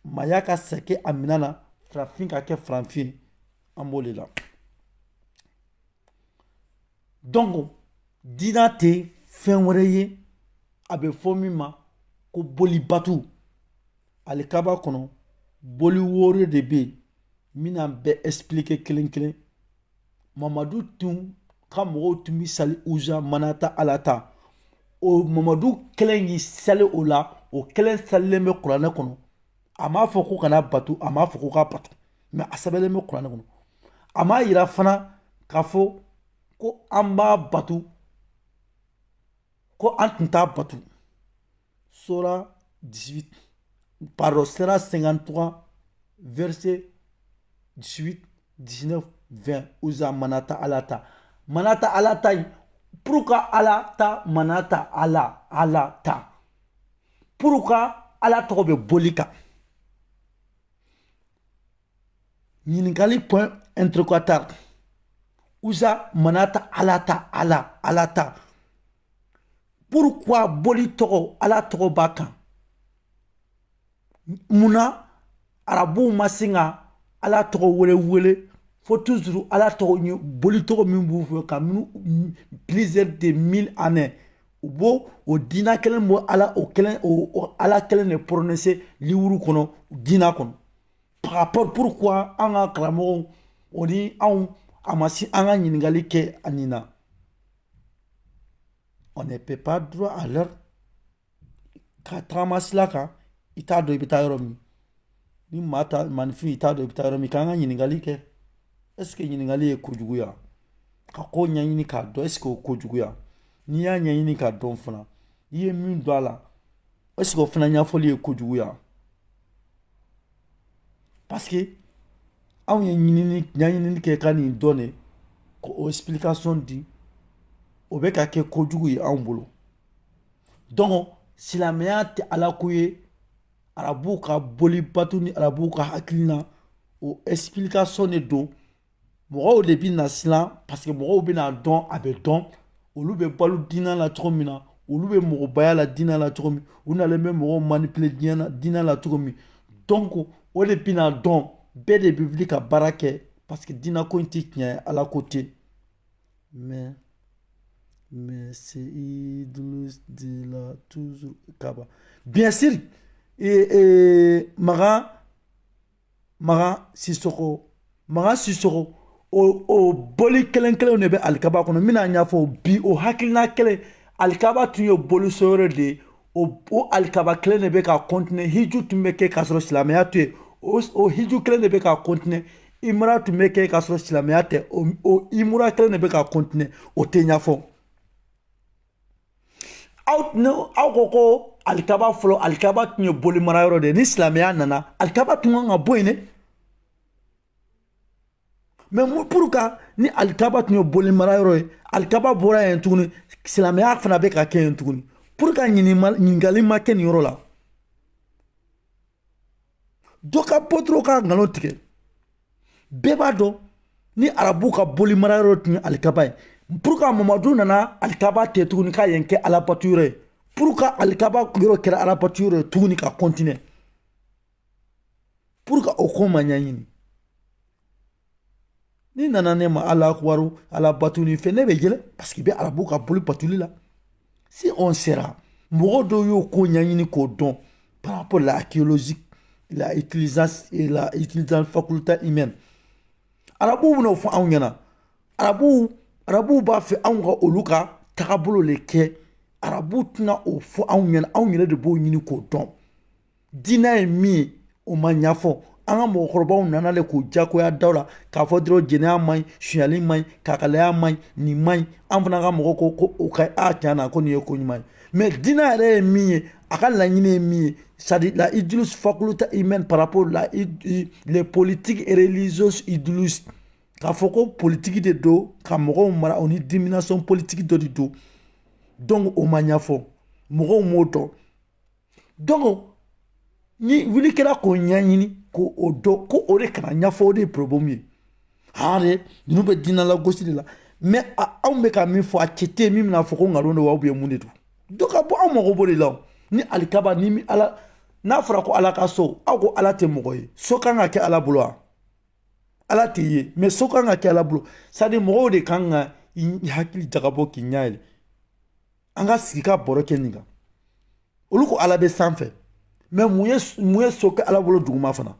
maya ka sɛkɛ a minɛn na farafin ka kɛ farafin an b'o de la donc diinɛ tɛ fɛn wɛrɛ ye a bɛ fɔ min ma ko bolibatu alikaba kɔnɔ boli wɔɔrɔ de bɛ yen min n'an bɛɛ expliquer kelen kelen mamadu tun ka mɔgɔw tun bɛ sali uza manata alata o mamadu kelen y'i sali o la o kelen salilen bɛ kuranɛ kɔnɔ a m'a fɔ ko kana batu a m'a fɔ ko ka batu mais a sɛbɛnlen bɛ kuranɛ kɔnɔ a m'a yira fana k'a fɔ ko an b'a batu ko an tun t'a batu sura 18 pardon sura 53 verset 18 19 20 uza manata alata pourquoi alata manata alata pourquoi ala tɔgɔ bɛ boli kan ɲininkali point interrogatoire uza manata alata pourquoi boli tɔgɔ ala tɔgɔ b'a kan munna arabuw ma sin ka ala tɔgɔ wele fo toujours ala tɔgɔ ye boli tɔgɔ min b'u fɛ ka plusieurs de 1000 années u b'o o diinɛ kelen bɔ ala o ala kelen de prononcer livre kɔnɔ diinɛ kɔnɔ par rapport pourquoi an ka karamɔgɔw o ni anw a ma se an ka ɲininkali kɛ a nin na on ne peut pas droit à l'heure ka tagama sira kan i t'a dɔn i bɛ taa yɔrɔ min ni maa ta maninfin i t'a dɔn i bɛ taa yɔrɔ min k'an ka ɲininkali kɛ est ce que ɲininkali ye kojuguya ka ko ɲɛɲini k'a dɔn est ce que o kojuguya n'i y'a ɲɛɲini k'a dɔn fana i ye min don a la est ce que o fana ɲɛfɔli ye kojuguya parce que anw ye ɲɛɲini kɛ ka nin dɔn de k'o explication di o bɛ ka kɛ kojugu ye anw bolo donc silamɛya tɛ ala ko ye arabuw ka boli batu ni arabuw ka hakilina o explication de don mɔgɔw de bɛ na silan parce que mɔgɔw bɛ na dɔn a bɛ dɔn olu bɛ balo diinɛ la cogo min na olu bɛ mɔgɔbaya la diinɛ la cogo min u nalen bɛ mɔgɔw manipuler diinɛ la cogo min donc o de bɛ na dɔn bɛɛ de bɛ wuli ka baara kɛ parce que diinɛ ko in tɛ tiɲɛ ye ala ko tɛ mais c'est Idriss de la toujours Kaba. Bien sûr, Maga Sissoko, o boli kelen ne be alikaba kono mina nya fo bi o hakilina kelen alikaba tun ye boli sore de o alikaba kelen ne be ka continuer hiju tun be ke ka sɔrɔ silamɛya tɛ o hiju kelen ne be ka continuer imra tun be ke ka sɔrɔ silamɛya tɛ o imra kelen ne be ka continuer o tɛ nya fɔ aw ko alikaba fɔlɔ alikaba tun ye boli mara yɔrɔ de ni silamɛya nana alikaba tun kan ka bɔ yen dɛ mais pourquoi ni alikaba tun ye boli mara yɔrɔ ye alikaba bɔra yen tuguni silamɛya fana bɛ ka kɛ yen tuguni pourquoi ɲininkali ma kɛ nin yɔrɔ la dɔ ka bɔ dɔrɔn ka nkalon tigɛ bɛɛ b'a dɔn ni arabu ka boli mara yɔrɔ tun ye alikaba ye pourquoi mamadu nana alikaba tɛ tuguni k'a yen kɛ alabato yɔrɔ ye pourquoi alikaba yɔrɔ kɛra alabato yɔrɔ ye tuguni ka continuer pourquoi o ko ma ɲɛɲini ni nana ne ma ala akwaru ala batu ni fɛ ne bɛ yɛlɛ parce que bɛ arabu ka boli batuli la si on sera mɔgɔ dɔw y'o ko ɲɛɲini k'o dɔn par rapport à l'archéologie la utilisation faculté humaine arabu bɛna o fɔ anw ɲɛna arabu arabuw b'a fɛ anw ka olu ka tagabolo le kɛ arabuw tɛna o fɔ anw ɲɛna anw yɛrɛ de b'o ɲini k'o dɔn diinɛ ye min ye o ma ɲɛfɔ an ka mɔgɔkɔrɔbaw nana le k'o jagoya daw la k'a fɔ dɔrɔn jɛnɛya man ɲi sonyali man ɲi kakalaya man ɲi nin man ɲi an fana ka mɔgɔ ko o ka tiɲɛ na ko nin ye ko ɲuman ye mais diinɛ yɛrɛ ye min ye a ka laɲini ye min ye c'est-à-dire la idéologie faculté humaine par rapport les politiques et religieuses idéologies k'a fɔ ko politique de don ka mɔgɔw mara o ni domination politique dɔ de don donc o ma ɲɛfɔ mɔgɔw m'o dɔn donc ni wuli kɛra k'o ɲɛɲini k'o dɔn ko o de kana ɲɛfɔ o de ye problème ye de ninnu bɛ diinɛ lagosi de la mais anw bɛ ka min fɔ a cɛ tɛ yen min bɛna fɔ ko nkalon don wa ubiyɛn mun de don donc ka bɔ anw mago b'o de la ni alikaba ni ala n'a fɔra ko ala ka so aw ko ala tɛ mɔgɔ ye so kan ka kɛ ala bolo wa ala tɛ ye mais so kan ka kɛ ala bolo c'est à dire mɔgɔw de kan ka i hakili jagabɔ k'i ɲɛ yɛlɛ an ka sigi ka baro kɛ nin kan olu ko ala bɛ sanfɛ mais mun ye so kɛ ala bolo duguma fana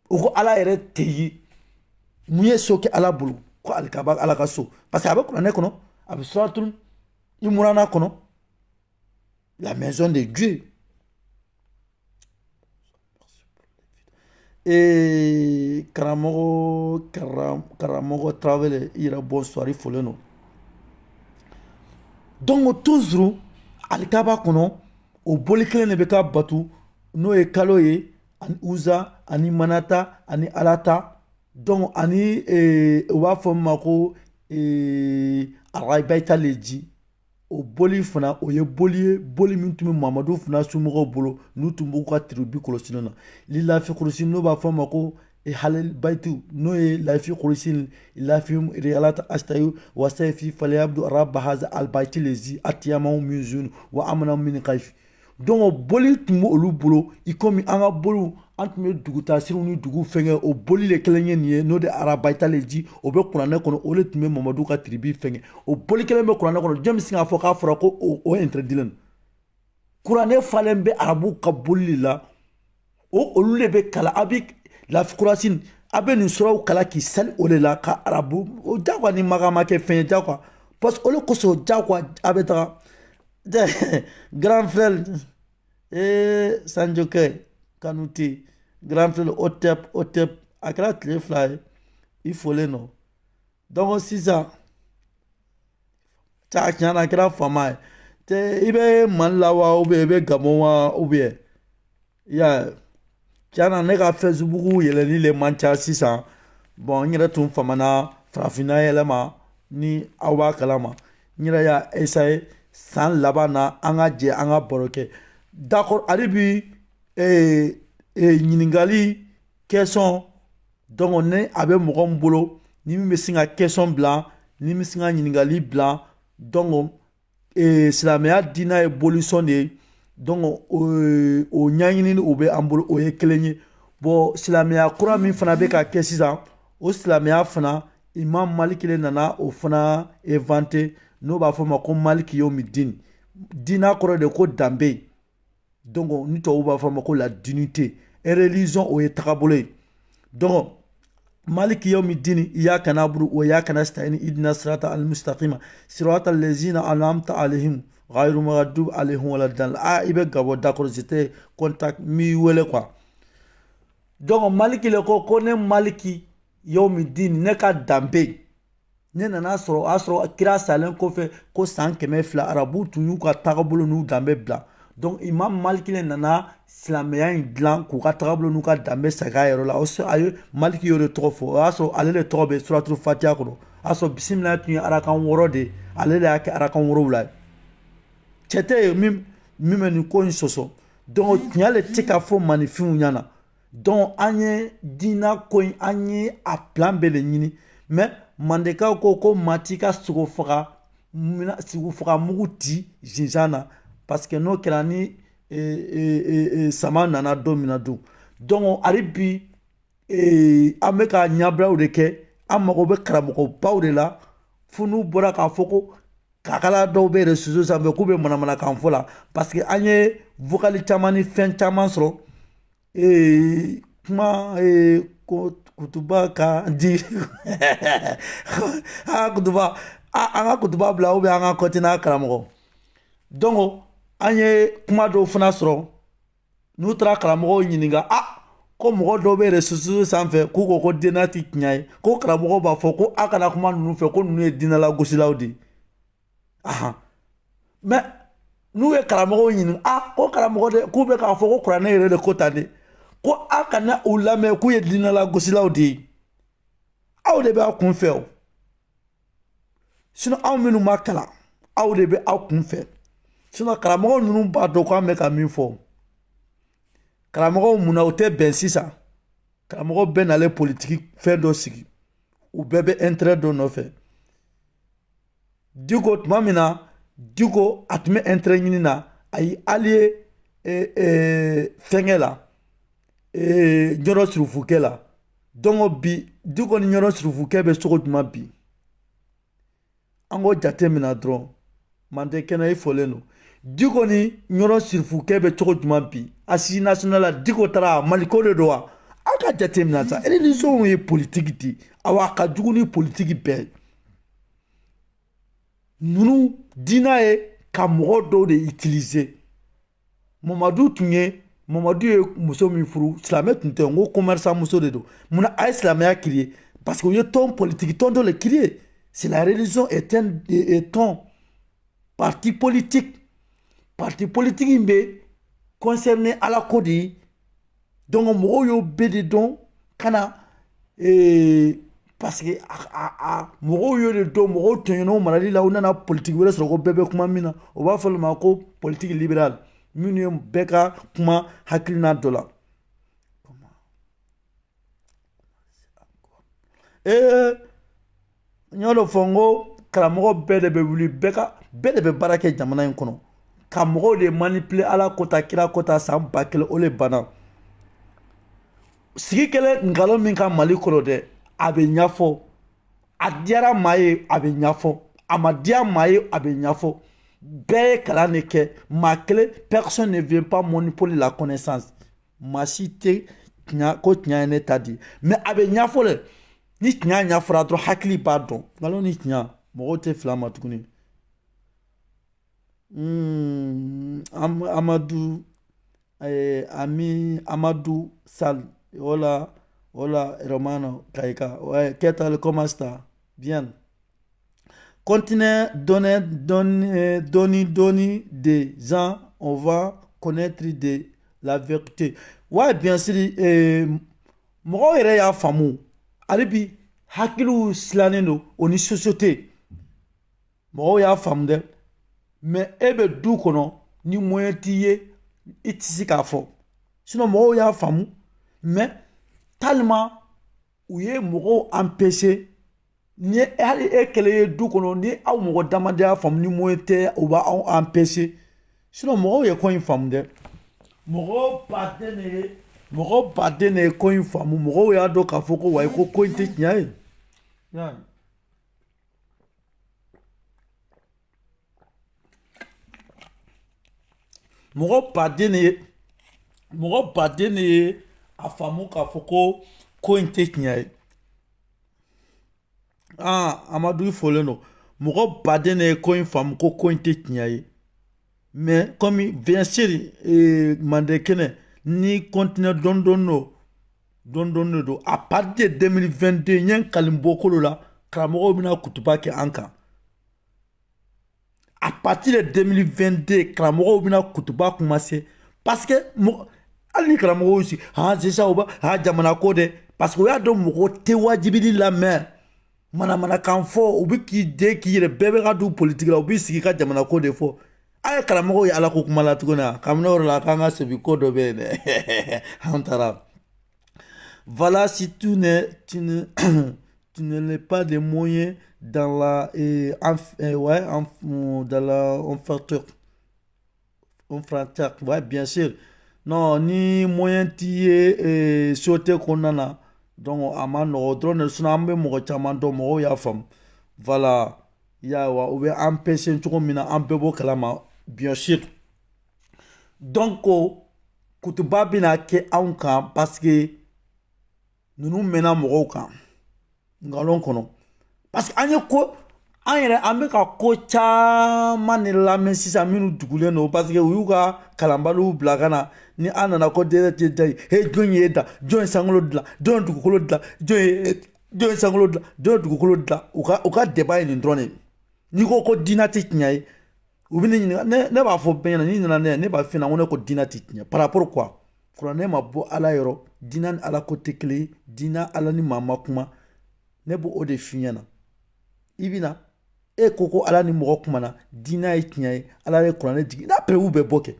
o ko ala yɛrɛ tɛ ye mun ye so kɛ ala bolo ko alikaba ala ka so parce que a bɛ kuranɛ kɔnɔ a bɛ suratul imurana kɔnɔ la maison de Dieu et karamɔgɔ Traoré i yɛrɛ bonsoir i folen don donc toujours alikaba kɔnɔ o boli kelen de bɛ ka batu n'o ye kalo ye ani uza ani manata ani alata donc ani o b'a fɔ min ma ko arabayita leji o boli fana o ye boli min tun bɛ mamadu fana somɔgɔw bolo n'u tun b'u ka tribu kɔlɔsi na lilafi kɔlɔsi n'o b'a fɔ ma ko halal bayitu n'o ye lafi kɔlɔsi lafi riyalata astayu wasaifi falyabdu rabba haza albayti lezi atiyamahu min zun wa amana min kayf donc boli tun bɛ olu bolo i komi an ka boliw an tun bɛ dugutaasiriw ni dugu fɛngɛ o boli le kelen ye nin ye n'o de arabayita le ji o bɛ kuranɛ kɔnɔ o de tun bɛ mamadu ka tribu fɛngɛ o boli kelen bɛ kuranɛ kɔnɔ jɔn bɛ se k'a fɔ k'a fɔra ko o interdit kuranɛ falen bɛ arabu ka boli la olu de bɛ kala a bɛ lafi kurasi a bɛ nin sɔrɔw kala k'i sali o de la ka arabu o jagoya ni maga ma kɛ fɛn ye jagoya parce que olu kosɔn jagoya a bɛ taga grand frère Sanjoke Kanuti grand frère Otep a kɛra tile fila ye i folen don donc sisan tiɲɛ na a kɛra faama ye tɛ i bɛ Mali la wa ou bien i bɛ Gabon wa ou bien i y'a ye tiɲɛ na ne ka Facebook yɛlɛli le man ca sisan bon n yɛrɛ tun famana farafinna yɛlɛma ni aw b'a kalama n yɛrɛ y'a essayer san laban na an ka jɛ an ka baro kɛ d'accord hali bi ɲininkali question donc ne a bɛ mɔgɔ min bolo ni min bɛ sin ka question bila ni min bɛ sin ka ɲininkali bila donc silamɛya diinɛ ye bolisɔn de ye donc o ɲɛɲini o bɛ an bolo o ye kelen ye bon silamɛya kura min fana bɛ ka kɛ sisan o silamɛya fana imam maliki le nana o fana inventé n'o b'a fɔ ma ko maliki yomi din diinɛ kɔrɔ de ko danbe donc ni tubabu b'a fɔ ma ko la dignité et religion o ye tagabolo ye donc maliki yomi din iyyaka na'budu wa iyyaka nasta'in ihdina sirata al-mustaqima sirata allazina an'amta alaihim ghayru maghdubi alaihim waladdallin i bɛ Gabon d'accord j'étais contact mi wele quoi donc maliki le ko ne maliki yomi din ne ka danbe ne nana sɔrɔ o y'a sɔrɔ kira salen kɔfɛ ko san 200 arabu tun y'u ka tagabolo n'u danbe bila donc imam maliki le nana silamɛya in dilan k'u ka tagabolo n'u ka danbe segin a yɛrɛ la a ye maliki y'o de tɔgɔ fɔ o y'a sɔrɔ ale de tɔgɔ bɛ suratul fatiha kɔnɔ o y'a sɔrɔ bisimila tun ye arakan 6 de ye ale de y'a kɛ arakan 7 ye cɛ tɛ ye min bɛ nin ko in sɔsɔ donc tiɲɛ le tɛ ka fɔ maninfinw ɲɛna donc an ye diinɛ ko in an ye a plan bɛɛ de ɲini mais mandekaw ko maa t'i ka sogo faga mugu ti zinzan na parce que n'o kɛra ni sama nana don min na dun donc hali bi an bɛ ka ɲɛbilaw de kɛ an mago bɛ karamɔgɔbaw de la fo n'u bɔra k'a fɔ ko kakala dɔw bɛ réseaux sanfɛ k'u bɛ manamanakan fɔ la parce que an ye vocal caman ni fɛn caman sɔrɔ kuma kutuba ka di kutuba an ka kutuba bila an ka kɔtina karamɔgɔ donc an ye kuma dɔw fana sɔrɔ n'u taara karamɔgɔw ɲininka ko mɔgɔ dɔw bɛ réseaux sanfɛ k'u ko diinɛ tɛ tiɲɛ ye ko karamɔgɔw b'a fɔ ko a kana kuma ninnu fɛ ko ninnu ye diinɛlagosilaw de ye mais n'u ye karamɔgɔw ɲininka ko karamɔgɔ de k'u bɛ k'a fɔ ko kuranɛ yɛrɛ de ko tan de ko a kana u lamɛn k'u ye diinɛlagosilaw de ye aw de bɛ aw kun fɛ o sinon aw minnu ma kalan aw de bɛ aw kun fɛ sinon karamɔgɔ ninnu b'a dɔn k'an bɛ ka min fɔ karamɔgɔw munna u tɛ bɛn sisan karamɔgɔw bɛɛ nalen politiki fɛn dɔ sigi u bɛɛ bɛ intérêt dɔ nɔfɛ Diko tuma min na Diko a tun bɛ intérêt ɲini na a ye allié fɛnkɛ la Ɲɔrɔ Surufukɛ la donc bi Diko ni Ɲɔrɔ Surufukɛ bɛ cogo jumɛn bi an k'o jate minɛ dɔrɔn Mande kɛnɛ i fɔlen don Diko ni Ɲɔrɔ Surufukɛ bɛ cogo jumɛn bi Assise nationale la Diko taara Maliko de don wa aw ka jate minɛ sa religion ye politique de awa a ka jugu ni politique bɛɛ ninnu diinɛ ye ka mɔgɔ dɔw de utiliser Mamadu ye muso min furu silamɛ tun tɛ n ko commerçant muso de don munna a ye silamɛya créer parce que u ye tɔn politique tɔn dɔ de créer c'est la religion est un parti politique in bɛ concerné ala ko de ye donc mɔgɔw y'o bɛɛ de dɔn ka na parce que mɔgɔw y'o de dɔn mɔgɔw tɔɲɔnna o marali la u nana politique wɛrɛ sɔrɔ ko bɛɛ bɛ kuma min na o b'a fɔ olu ma ko politique libérale minnu ye bɛɛ ka kuma hakilina dɔ la n y'o de fɔ n ko karamɔgɔ bɛɛ de bɛ wuli bɛɛ de bɛ baara kɛ jamana in kɔnɔ ka mɔgɔw de manipuler ala kota kira kota san 1000 o de banna sigi kɛlen nkalon min ka Mali kɔnɔ dɛ a bɛ ɲɛfɔ a diyara maa ye a bɛ ɲɛfɔ a ma diya maa ye a bɛ ɲɛfɔ bɛɛ ye kalan de kɛ maa kelen personne ne vient pas manipuler la connaissance maa si tɛ ko tiɲɛ ye ne ta di mais a bɛ ɲɛfɔ dɛ ni tiɲɛ ɲɛfɔra dɔrɔn hakili b'a dɔn nkalon ni tiɲɛ mɔgɔw tɛ fila ma tuguni Amadou Sall hola hermano Kaika ouais qu'est-ce que comment ça bien continuez donner des gens on va connaître de la vérité ouais bien sûr mɔgɔw yɛrɛ y'a faamu ale bi hakiliw silannen don o ni société mɔgɔw y'a faamu dɛ mais e bɛ du kɔnɔ ni moyen t'i ye i tɛ se k'a fɔ sinon mɔgɔw y'a faamu mais tellement u ye mɔgɔw empêcher ni hali e kɛlen ye du kɔnɔ ni aw mɔgɔ dama de y'a faamu ni moyen tɛ u b'aw empêcher sinon mɔgɔw ye ko in faamu dɛ mɔgɔ baden de ye ko in faamu mɔgɔw y'a dɔn k'a fɔ ko wayi ko in tɛ tiɲɛ ye mɔgɔ baden de ye a faamu k'a fɔ ko in tɛ tiɲɛ ye Amadu fɔlen don mɔgɔ baden de ye ko in faamu ko in tɛ tiɲɛ ye mais comme bien sûr Mande kɛnɛ ni continue dɔɔni don à partir de 2022 n ye n kali bɔ kolo la karamɔgɔw bɛna kutuba kɛ an kan à partir de 2022 karamɔgɔw bɛna kutuba commencer parce que hali ni karamɔgɔw y'u sigi sisan u b'a jamana ko dɛ parce que u y'a dɔn mɔgɔ tɛ wajibili lamɛn manamanakan fɔ u bɛ k'i den k'i yɛrɛ bɛɛ bɛ ka du politique la u b'i sigi ka jamana ko de fɔ a ye karamɔgɔw ye ala ko kuma la tuguni kabini o yɔrɔ la k'an ka segin ko dɔ bɛ yen dɛ an taara voilà si tu ne n'as pas de moyens dans la frontière ouais bien sûr non ni moyen t'i ye sauté kɔnɔna na donc a ma nɔgɔ dɔrɔn de sinon an bɛ mɔgɔ caman dɔn mɔgɔw y'a faamu voilà yawa u bɛ empêcher cogo min na an bɛɛ b'o kalama bien sûr donc kutuba bɛna kɛ anw kan parce que ninnu mɛnna mɔgɔw kan ngalon kɔnɔ parce que an ye ko an yɛrɛ an bɛ ka ko caman de lamɛn sisan minnu dugulen don parce que u y'u ka kalanbaliw bila ka na ni an nana ko dɛrɛ tɛ da ye he jɔn ye da jɔn ye sankolo dilan jɔn ye dugukolo dilan jɔn ye sankolo dilan jɔn ye dugukolo dilan u ka débat ye nin dɔrɔn de n'i ko diinɛ tɛ tiɲɛ ye u bɛ ne ɲininka ne b'a fɔ bɛɛ ɲɛna n'i nana ne b'a f'i ɲɛna ko ne ko diinɛ tɛ tiɲɛ par rapport quoi kuranɛ ma bɔ ala yɔrɔ diinɛ ni ala ko tɛ kelen ye diinɛ ala ni maa ma kuma ne b'o de f'i ɲɛna i bɛ na e ko ala ni mɔgɔ kumana diinɛ ye tiɲɛ ye ala ye kuranɛ jigin n'a pɛrɛw bɛ bɔ kɛ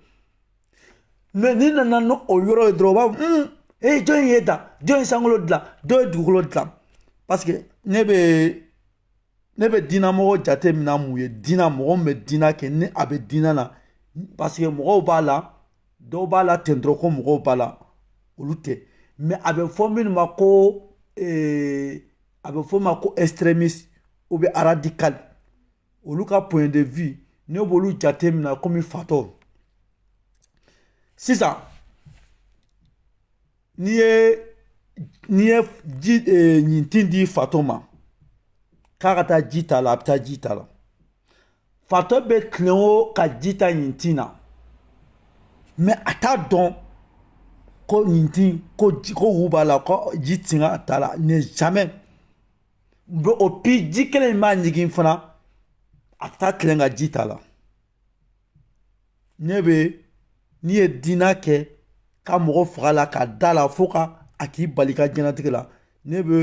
mais n'i nana n'o yɔrɔ ye dɔrɔn u b'a fɔ jɔn ye da jɔn ye sankolo dilan jɔn ye dugukolo dilan parce que ne bɛ diinɛ mɔgɔ jate minɛ mun ye diinɛ mɔgɔ min bɛ diinɛ kɛ ni a bɛ diinɛ na parce que mɔgɔw b'a la dɔw b'a la ten dɔrɔn ko mɔgɔw b'a la olu tɛ mais a bɛ fɔ minnu ma ko a bɛ fɔ ma ko extrémiste ou bien radical olu ka point de vue ne b'olu jate minɛ komi fatɔ sisan n'i ye ɲintin di fatɔ ma k'a ka taa ji t'a la a bɛ taa ji t'a la fatɔ bɛ tilen o ka ji ta ɲintin na mais a t'a dɔn ko ɲintin ko wu b'a la ko ji tinga t'a la ne jamais o puis ji kelen in b'a ɲigin fana a bɛ taa tilen ka ji t'a la n'i ye diinɛ kɛ ka mɔgɔ faga la ka da la fo ka a k'i bali ka diɲɛlatigɛ la ne bɛ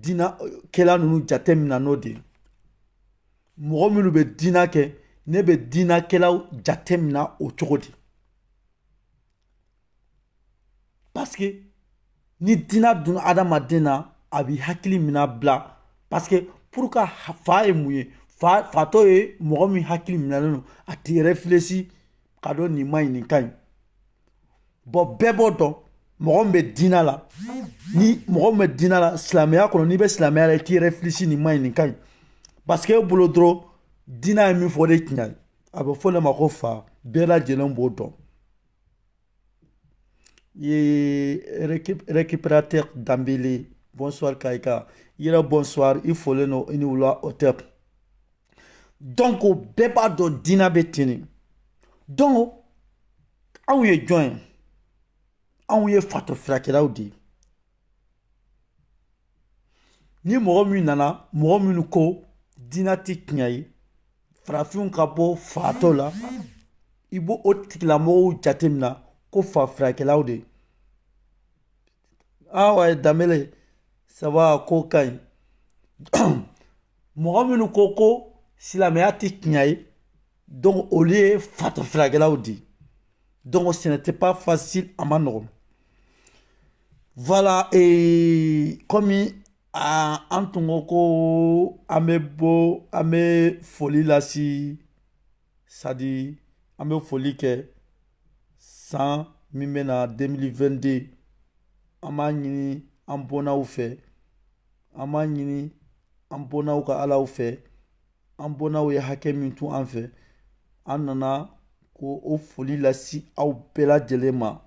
diinɛ kɛla ninnu jate minɛ n'o de ye mɔgɔ minnu bɛ diinɛ kɛ ne bɛ diinɛ kɛlaw jate minɛ o cogo di parce que ni diinɛ donna adamaden na a b'i hakili minɛ bila parce que pour que fa ye mun ye fatɔ ye mɔgɔ min hakili minɛlen don a t'i réfléchir ka dɔn nin ma ɲi nin ka ɲi bɔn bɛɛ b'o dɔn mɔgɔ min bɛ diinɛ la ni mɔgɔ min bɛ diinɛ la silamɛya kɔnɔ n'i bɛ silamɛya la i t'i réfléchir nin ma ɲi nin ka ɲi parce que e bolo dɔrɔn diinɛ ye min fɔ o de tiɲɛ ye a bɛ fɔ ne ma ko fa bɛɛ lajɛlen b'o dɔn récupérateur Dambélé bonsoir Kaika yɛrɛ bonsoir i folen don i ni wula o tɛ donc bɛɛ b'a dɔn diinɛ bɛ ten de donc anw ye jɔn ye anw ye fatɔ furakɛlaw de ye ni mɔgɔ min nana mɔgɔ minnu ko diinɛ tɛ tiɲɛ ye farafinw ka bɔ fatɔ la i b'o tigilamɔgɔw jate minɛ ko fa furakɛlaw de ouais Dambélé ça va ko ka ɲi mɔgɔ minnu ko silamɛya tɛ tiɲɛ ye donc olu ye fatɔ furakɛlaw de donc ce n'était pas facile a ma nɔgɔn voilà komi an tun ko an bɛ foli lase sadi an bɛ foli kɛ san min bɛ na 2022 an b'a ɲini an bɔnnaw fɛ an b'a ɲini an bɔnnaw ka alaw fɛ an bɔnnaw ye hakɛ min to an fɛ an nana ko o foli lase aw bɛɛ lajɛlen ma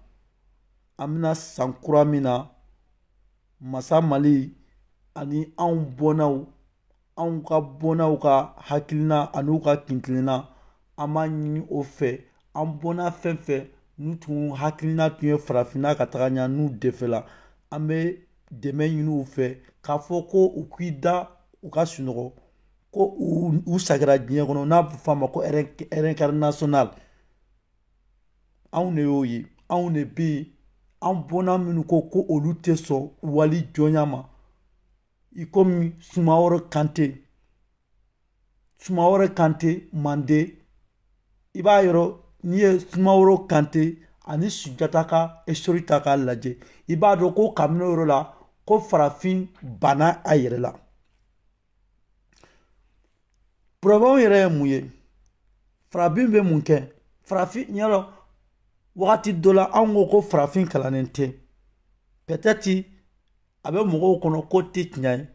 an bɛna san kura min na masa mali ani anw bɔnnaw anw ka bɔnnaw ka hakilina ani ka kintilenna an b'a ɲini o fɛ an bɔnna fɛn fɛn n'u tun hakilina tun ye farafinna ka taga ɲɛ n'u defɛla an bɛ dɛmɛ ɲini u fɛ k'a fɔ ko u k'i da u ka sunɔgɔ ko u sagira diɲɛ kɔnɔ n'a bɛ fɔ a ma ko réincarnationnel anw de y'o ye anw de bɛ yen an bɔnna minnu ko olu tɛ sɔn wali jɔnya ma i komi Sumaworo Kante Mande i b'a yɔrɔ n'i ye Sumaworo Kante ani Sunjata ka histoire ta k'a lajɛ i b'a dɔn ko kabini o yɔrɔ la ko farafin banna a yɛrɛ la problème yɛrɛ ye mun ye farafin bɛ mun kɛ farafin ɲɛrɔ wagati dɔ la anw ko farafin kalannen tɛ peut-être a bɛ mɔgɔw kɔnɔ ko tɛ tiɲɛ ye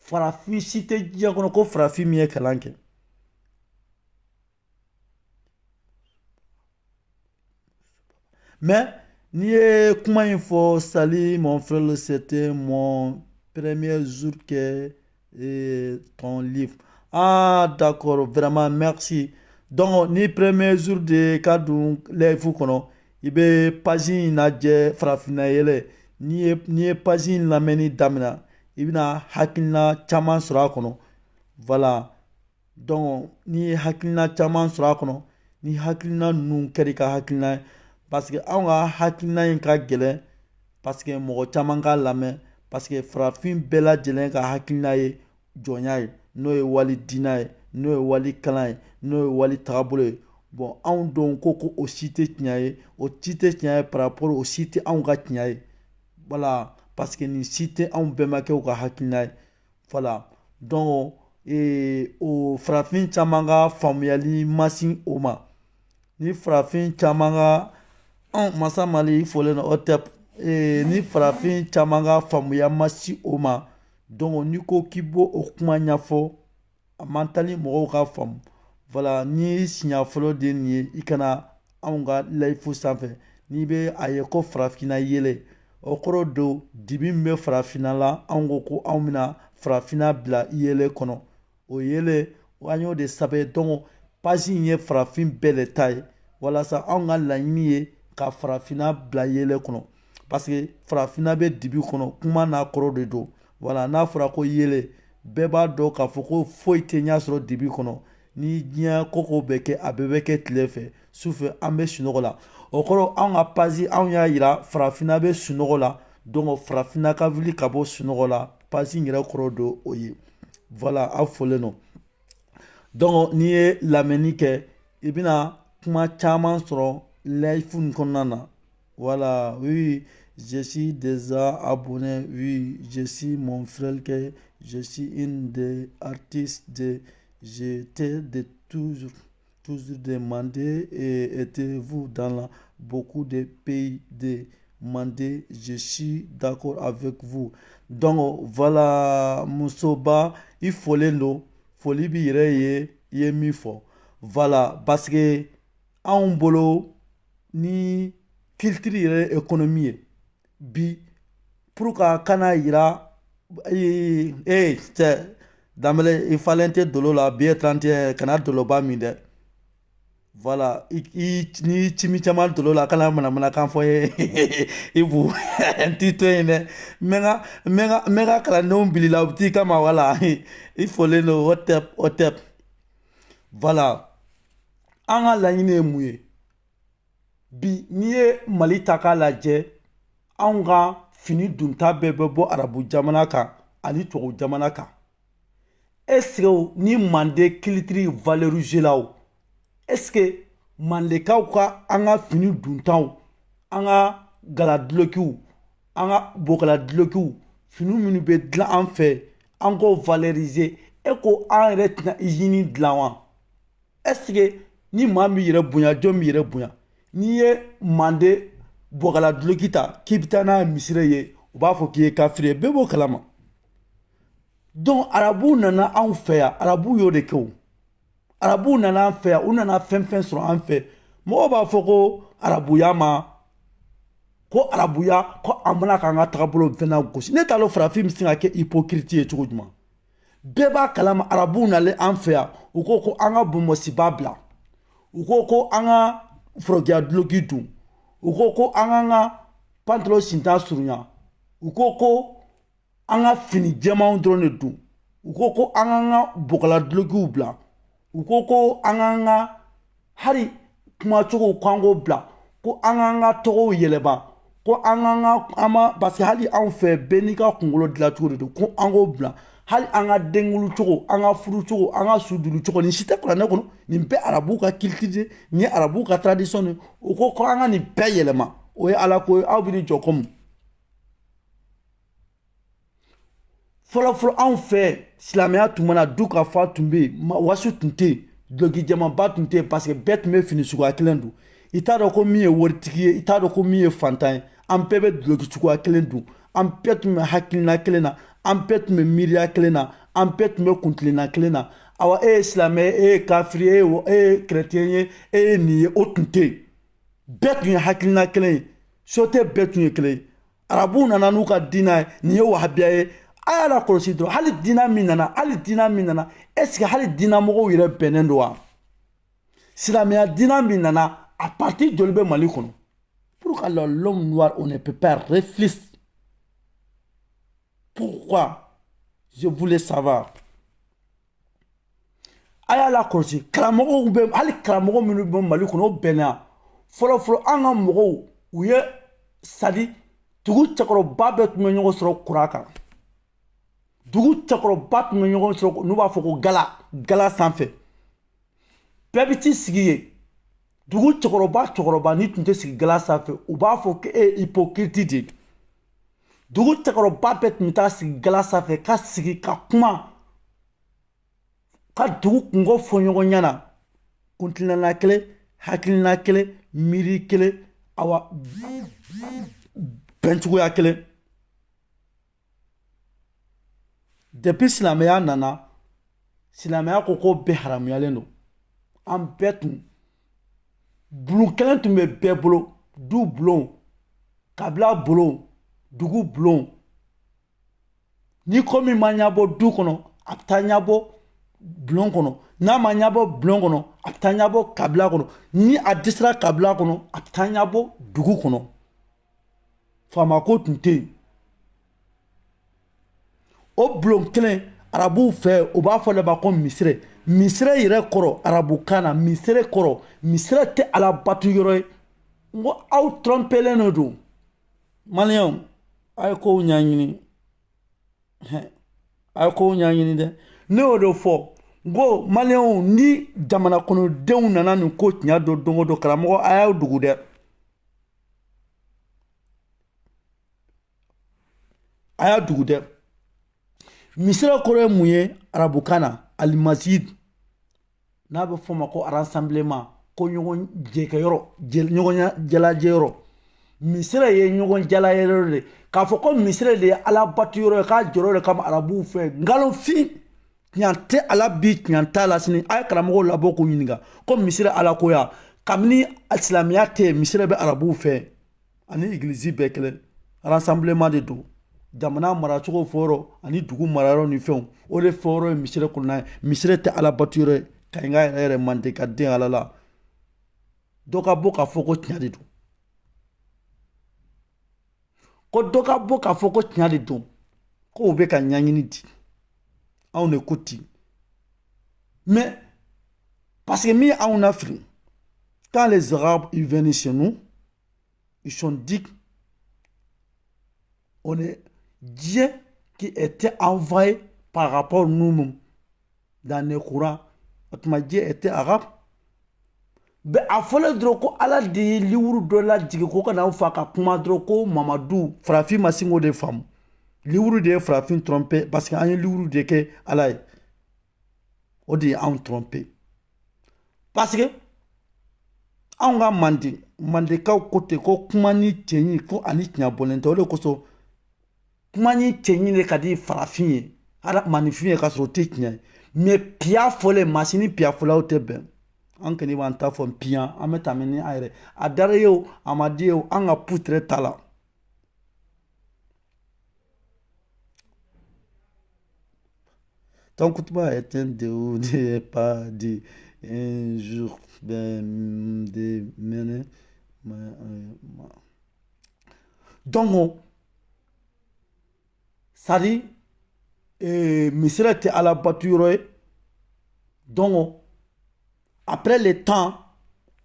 farafin si tɛ diɲɛ kɔnɔ ko farafin min ye kalan kɛ mais Ni ye kuma info Sali, mon frère, c'était mon premier jour que ton livre. Ah, d'accord, vraiment, merci. Donc, ni premier jour de kadun lefu kono, ibe page in lajɛ farafina yɛlɛ. Ni ye page in lamɛnni damina, i bɛna hakilina caman sɔrɔ a kɔnɔ. Voilà. Donc, ni ye hakilina caman sɔrɔ a kɔnɔ, ni hakilina ninnu kɛra i ka hakilina ye. Parce que anw ka hakilina in ka gɛlɛn, parce que mɔgɔ caman k'a lamɛn, parce que farafin bɛɛ lajɛlen ka hakilina ye jɔnya ye, n'o ye wali diina ye, n'o ye wali kalan ye, n'o ye wali tagabolo ye. Bon, anw don ko o si tɛ tiɲɛ ye, o si tɛ tiɲɛ ye par rapport o si tɛ anw ka tiɲɛ ye. Voilà, parce que nin si tɛ anw bɛnbakɛw ka hakilina ye. Voilà. Donc, o farafin caman ka faamuyali ma sin o ma. Ni farafin caman ka masa Mali folen o tɛ ni farafin caman ka faamuya ma si o ma. Donc ni ko k'i bo o kuma ɲɛfɔ a man tali mɔgɔw ka faamu. Voilà, ni siɲɛ fɔlɔ de nin ye i kana anw ka layifu sanfɛ n'i bɛ a ye ko farafina yɛlɛ o kɔrɔ don dibi min bɛ farafina la anw ko anw bɛna farafina bila yɛlɛ kɔnɔ. O yɛlɛ an y'o de sɛbɛn. Donc page in ye farafin bɛɛ de ta ye. Walasa anw ka laɲini ye ka farafina bila yɛlɛ kɔnɔ. Parce que farafina bɛ dibi kɔnɔ kuma n'a kɔrɔ de don. Voilà, n'a fɔra ko yɛlɛ bɛɛ b'a dɔn k'a fɔ ko foyi tɛ ɲɛ sɔrɔ dibi kɔnɔ. Ni diɲɛ koko bɛ kɛ a bɛɛ bɛ kɛ tile fɛ, sufɛ an bɛ sunɔgɔ la. O kɔrɔ anw ka page anw y'a yira farafina bɛ sunɔgɔ la. Donc farafina ka wuli ka bɔ sunɔgɔ la. Page in yɛrɛ kɔrɔ don o ye. Voilà, a fɔlen don. Donc n'i ye lamɛnni kɛ i bɛna kuma caman sɔrɔ live in kɔnɔna na. Voilà, oui, je suis déjà abonné. Oui, je suis mon frère que je suis une des artistes de j'étais de toujours demandé et êtes-vous dans beaucoup de pays demandé. Je suis d'accord avec vous. Donc voilà, Musoba, il faut les lots. Foli bi yɛrɛ ye i ye min fɔ. Voilà, parce que anw bolo ni culture yɛrɛ économie ye bi pour ka kana yira cɛ danbɛlɛ i falen tɛ dolo la bi ye 31 kana doloba min dɛ. Voilà, ni cimi caman dolo la kana manamanakan fɔ ye i bu n ti to yen dɛ. N bɛ ka kalandenw bilila u t'i kama wala i fɔlen don o tɛp. Voilà, an ka laɲini ye mun ye bi n'i ye Mali ta k'a lajɛ anw ka fini dunta bɛɛ bɛ bɔ arabu jamana kan ani tubabu jamana kan. Est-ce que ni Mande culture valoriser la o? Est-ce que Mandekaw ka an ka fini duntaw, an ka galadilokiw, an ka bokaladilokiw, fini minnu bɛ dilan an fɛ an k'o valoriser e ko an yɛrɛ tɛna usine dilan wa? Est-ce que ni maa min yɛrɛ bonya jɔn min yɛrɛ bonya n'i ye Mande bokaladiloki ta k'i bɛ taa n'a ye Misira ye u b'a fɔ k'i ye kafiri ye bɛɛ b'o kalama. Donc arabuw nana anw fɛ yan arabuw y'o de kɛ o. Arabuw nana an fɛ yan u nana fɛn fɛn sɔrɔ an fɛ mɔgɔw b'a fɔ ko arabuya ko an bɛna k'an ka tagabolo fɛnɛ gosi. Ne t'a dɔn farafin bɛ se ka kɛ hypocrite ye cogo jumɛn. Bɛɛ b'a kalama arabuw nalen an fɛ yan u ko an ka bonbonsiba bila, u ko an ka forokiya duloki dun, u ko an k'an ka pantalon sinta surunya, u ko an ka fini jɛmanw dɔrɔn de dun, u ko an k'an ka bokaladulokiw bila, u ko an k'an ka hali kumacogow k'an k'o bila, ko an k'an ka tɔgɔw yɛlɛma, ko an k'an parce que hali anw fɛ bɛɛ n'i ka kunkolo dilancogo de don ko an k'o bila. Hali an ka denkulu cogo, an ka furu cogo, an ka suduru cogo nin si tɛ kuranɛ kɔnɔ. Nin bɛɛ arabuw ka culture nin ye arabuw ka tradition de. U ko an ka nin bɛɛ yɛlɛma. O ye ala ko ye aw bɛ ni jɔ ko mun. Fɔlɔfɔlɔ anw fɛ silamɛya tun mana du ka fa tun bɛ yen wasu tun tɛ yen duloki jɛmanba tun tɛ yen parce que bɛɛ tun bɛ fini suguya kelen dun. I t'a dɔn ko min ye waritigi ye i t'a dɔn ko min ye fantan ye an bɛɛ bɛ duloki cogoya kelen dun an bɛɛ tun bɛ hakilina kelen na an bɛɛ tun bɛ miiriya kelen na an bɛɛ tun bɛ kuntilenna kelen na. Awa e ye silamɛ ye e ye kafiri ye e ye chrétien ye e ye nin ye o tun tɛ yen bɛɛ tun ye hakilina kelen ye sote bɛɛ tun ye kelen ye arabuw nana n'u ka diina ye nin ye wahabiya ye a y'a lakɔlɔsi dɔrɔn hali diina min nana est-ce que hali diinamɔgɔw yɛrɛ bɛnnen don wa silamɛya diina min nana a parti joli bɛ Mali kɔnɔ pour que l'homme noir on ne peut pas réfléchir pourquoi je voulais savoir a y'a lakɔlɔsi karamɔgɔw bɛ hali karamɔgɔ minnu bɛ Mali kɔnɔ o bɛnna fɔlɔfɔlɔ an ka mɔgɔw u ye sadi dugu cɛkɔrɔba bɛɛ tun bɛ ɲɔgɔn sɔrɔ kuran kan dugu cɛkɔrɔba tun bɛ ɲɔgɔn sɔrɔ n'u b'a fɔ ko gala sanfɛ bɛɛ bɛ t'i sigi yen dugu cɛkɔrɔba ni tun tɛ sigi gala sanfɛ u b'a fɔ ko e hypocrite de dugu cɛkɔrɔba bɛɛ tun bɛ taa sigi gala sanfɛ ka sigi ka kuma ka dugu kungo fɔ ɲɔgɔn ɲɛna kuntilana kelen hakilina kelen miiri kelen awa bɛncogoya kelen depuis silamɛya nana silamɛya ko ko bɛɛ haramuyalen don an bɛɛ tun bulon kelen tun bɛ bɛɛ bolo du bulon kabila bulon dugu bulon ni ko min ma ɲɛbɔ du kɔnɔ a bɛ taa ɲɛbɔ bulon kɔnɔ n'a ma ɲɛbɔ bulon kɔnɔ a bɛ taa ɲɛbɔ kabila kɔnɔ ni a dɛsɛra kabila kɔnɔ a bɛ taa ɲɛbɔ dugu kɔnɔ faamako tun tɛ yen o bulon kelen arabuw fɛ u b'a fɔ de ma ko misire yɛrɛ kɔrɔ arabukan na misire kɔrɔ misire tɛ ala bato yɔrɔ ye n ko aw trɔmpelen don maliyɛnw a ye kow ɲɛɲini dɛ ne y'o de fɔ n ko maliyɛnw ni jamana kɔnɔdenw nana nin ko tiɲɛ dɔn don o don karamɔgɔ a y'aw dugu dɛ a y'a dugu dɛ misira kɔrɔ ye mun ye arabukan na alimazid n'a bɛ fɔ o ma ko rassemblement ko ɲɔgɔn jɛkɛyɔrɔ ɲɔgɔn jalajɛyɔrɔ misira ye ɲɔgɔn jalayɔrɔ de k'a fɔ ko misira de ye ala batuyɔrɔ ye k'a jɔrɔ de kama arabuw fɛ ngalonfin tiɲɛ tɛ ala bi tiɲɛ t'a la sini a ye karamɔgɔw labɔ k'u ɲininka ko misira ala ko ya kabini silamɛya tɛ yen misira bɛ arabuw fɛ ani igilizi bɛɛ kelen rassemblement de don jamana maracogo fɔyɔrɔ ani dugu marayɔrɔ ni fɛnw o de fɔyɔrɔ ye misire kɔnɔna ye misire tɛ ala batuyɔrɔ ye ka n ka yɛrɛ mande ka den ala la dɔ ka bɔ k'a fɔ ko tiɲɛ de don ko dɔ ka bɔ k'a fɔ ko tiɲɛ de don ko o bɛ ka ɲɛɲini di anw de ko ten mais parce que min anw na fili quand les arabes ils venaient chez nous ils sont dit on est Dieu qui était envoyé par rapport à nous-mêmes dans le Coran. Dieu était arabe. Mais a fɔlɔ dɔrɔn ko ala de ye livre dɔ lajigin ko ka n'aw fa ka kuma dɔrɔn ko Mamadu farafin ma sin k'o de faamu. Livre de ye farafin tromper parce que an ye livre de kɛ ala ye. O de ye anw tromper. Parce que anw ka Mandekaw ko ten ko kuma ni cɛɲi ko ani tiɲɛ bɔlen tɛ o de kosɔn kuma ni cɛɲi de ka di farafin ye hali maninfin ye k'a sɔrɔ o tɛ tiɲɛ ye mais piya fɔlen maa si ni piya fɔlaw tɛ bɛn an kɔni b'an ta fɔ piya an bɛ tɛmɛ ni an yɛrɛ a dara ye o a ma di ye o an ka poutre ta la ton kutuba est un déo pas dit un jour de mener donc c'est-à-dire misira tɛ ala batuyɔrɔ ye donc après le temps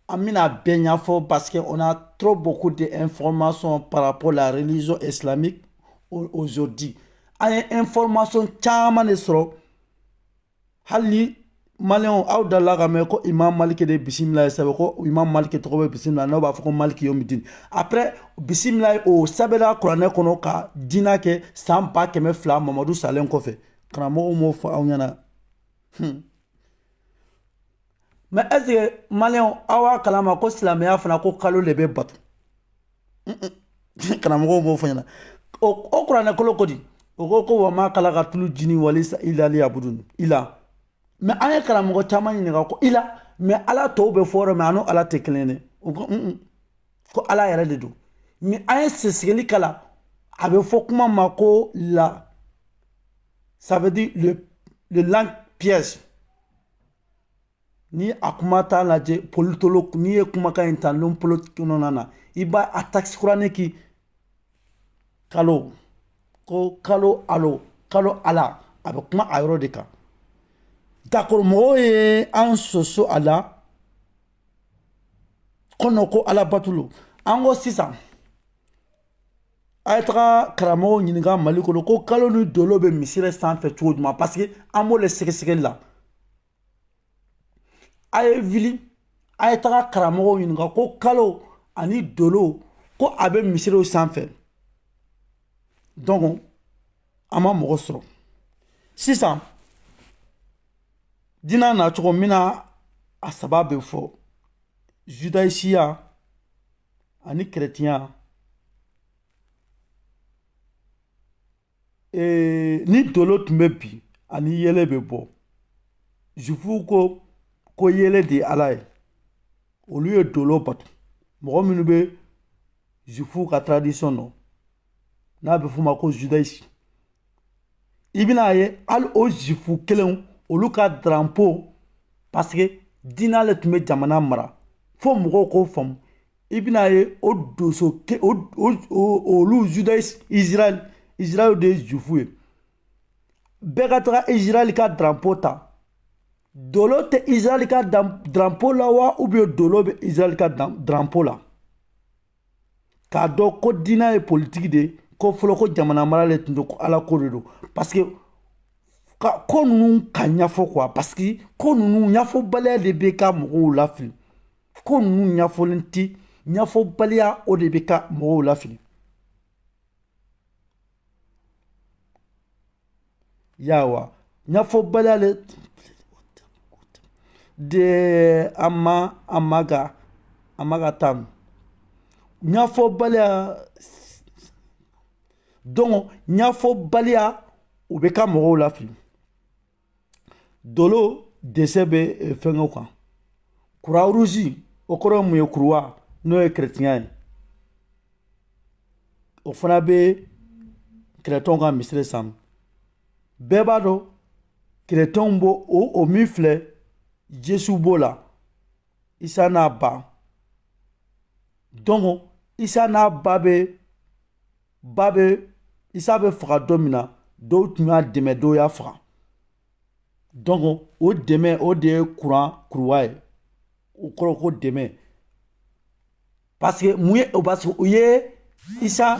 an bɛna bɛɛ ɲɛfɔ parce que on a trop beaucoup d'informations par rapport à la religion islamique aujourd'hui an ye information caman de sɔrɔ hali maliyɛnw aw dalila ka mɛn ko imam maliki de bisimila ye sɛbɛn ko imam maliki tɔgɔ bɛ bisimila n'aw b'a fɔ ko maliki yomidini après bisimila o sɛbɛnna kuranɛ kɔnɔ ka diinɛ kɛ san 200 mamadu salen kɔfɛ karamɔgɔw m'o fɔ aw ɲɛna mais est ce que maliyɛnw aw b'a kalama ko silamɛya fana ko kalo de bɛ bato karamɔgɔw m'o fɔ ɲɛna o kuranɛ kolo ko di o ko wa ma kala ka tulu jini wali ila liyabudun ila mais an ye karamɔgɔ caman ɲininka ko ila mais ala tɔw bɛ fɔ yɔrɔ min a n'o ala tɛ kelen ye dɛ ko ala yɛrɛ de don mais an ye sɛgɛsɛgɛli kala a bɛ fɔ kuma ma ko la ça veut dire le langue piège ni a kuma t'a lajɛ politologue n'i ye kumakan in ta lon politique kɔnɔna na i b'a a taxe kuranin ki kalo ko kalo alo kalo ala a bɛ kuma a yɔrɔ de kan d'accord mɔgɔw ye an sɔsɔ a la kɔnɔ ko ala batulu an ko sisan a ye taga karamɔgɔw ɲininka mali kɔnɔ ko kalo ni dolo bɛ misirɛ sanfɛ cogo jumɛn parce que an b'o le sɛgɛsɛgɛli la a ye wuli a ye taga karamɔgɔw ɲininka ko kalo ani dolo ko a bɛ misirɛw sanfɛ donc an ma mɔgɔ sɔrɔ sisan diinɛ nacogo min na a saba bɛ fɔ judaïsiya ani chrétiya ni dolo tun bɛ bi ani yɛlɛ bɛ bɔ jufuw ko yɛlɛ de ye ala ye olu ye dolo bato mɔgɔ minnu bɛ jufuw ka tradition dɔn n'a bɛ f'o ma ko judaïsme i bɛna ye hali o jufu kelenw olu ka drapeau parce que diinɛ le tun bɛ jamana mara fo mɔgɔw k'o faamu i bɛna ye o doso olu judaïsme Israël de ye jufu ye bɛɛ ka taga Israël ka drapeau ta dolo tɛ Israël ka drapeau la wa ou bien dolo bɛ Israël ka drapeau la k'a dɔn ko diinɛ ye politique de ye ko fɔlɔ ko jamana mara le tun don ko ala ko de don parce que ko ninnu ka ɲɛfɔ quoi parce que ko ninnu ɲɛfɔbaliya de bɛ ka mɔgɔw lafili ko ninnu ɲɛfɔlen tɛ ɲɛfɔbaliya o de bɛ ka mɔgɔw lafili yawa ɲɛfɔbaliya le de amaga tan ɲɛfɔbaliya donc ɲɛfɔbaliya u bɛ ka mɔgɔw lafili dolo dɛsɛ bɛ fɛnkɛw kan croix rouge o kɔrɔ mun ye croix n'o ye chrétien ye o fana bɛ chrétienw ka misiri sanfɛ bɛɛ b'a dɔn chrétienw b'o o min filɛ Jésus b'o la Isa n'a ba donc Isa n'a ba bɛ Isa bɛ faga don min na dɔw tun y'a dɛmɛ dɔw y'a faga donc o dɛmɛ o de ye croix ye o kɔrɔ ko dɛmɛ parce que mun ye parce que u ye Isa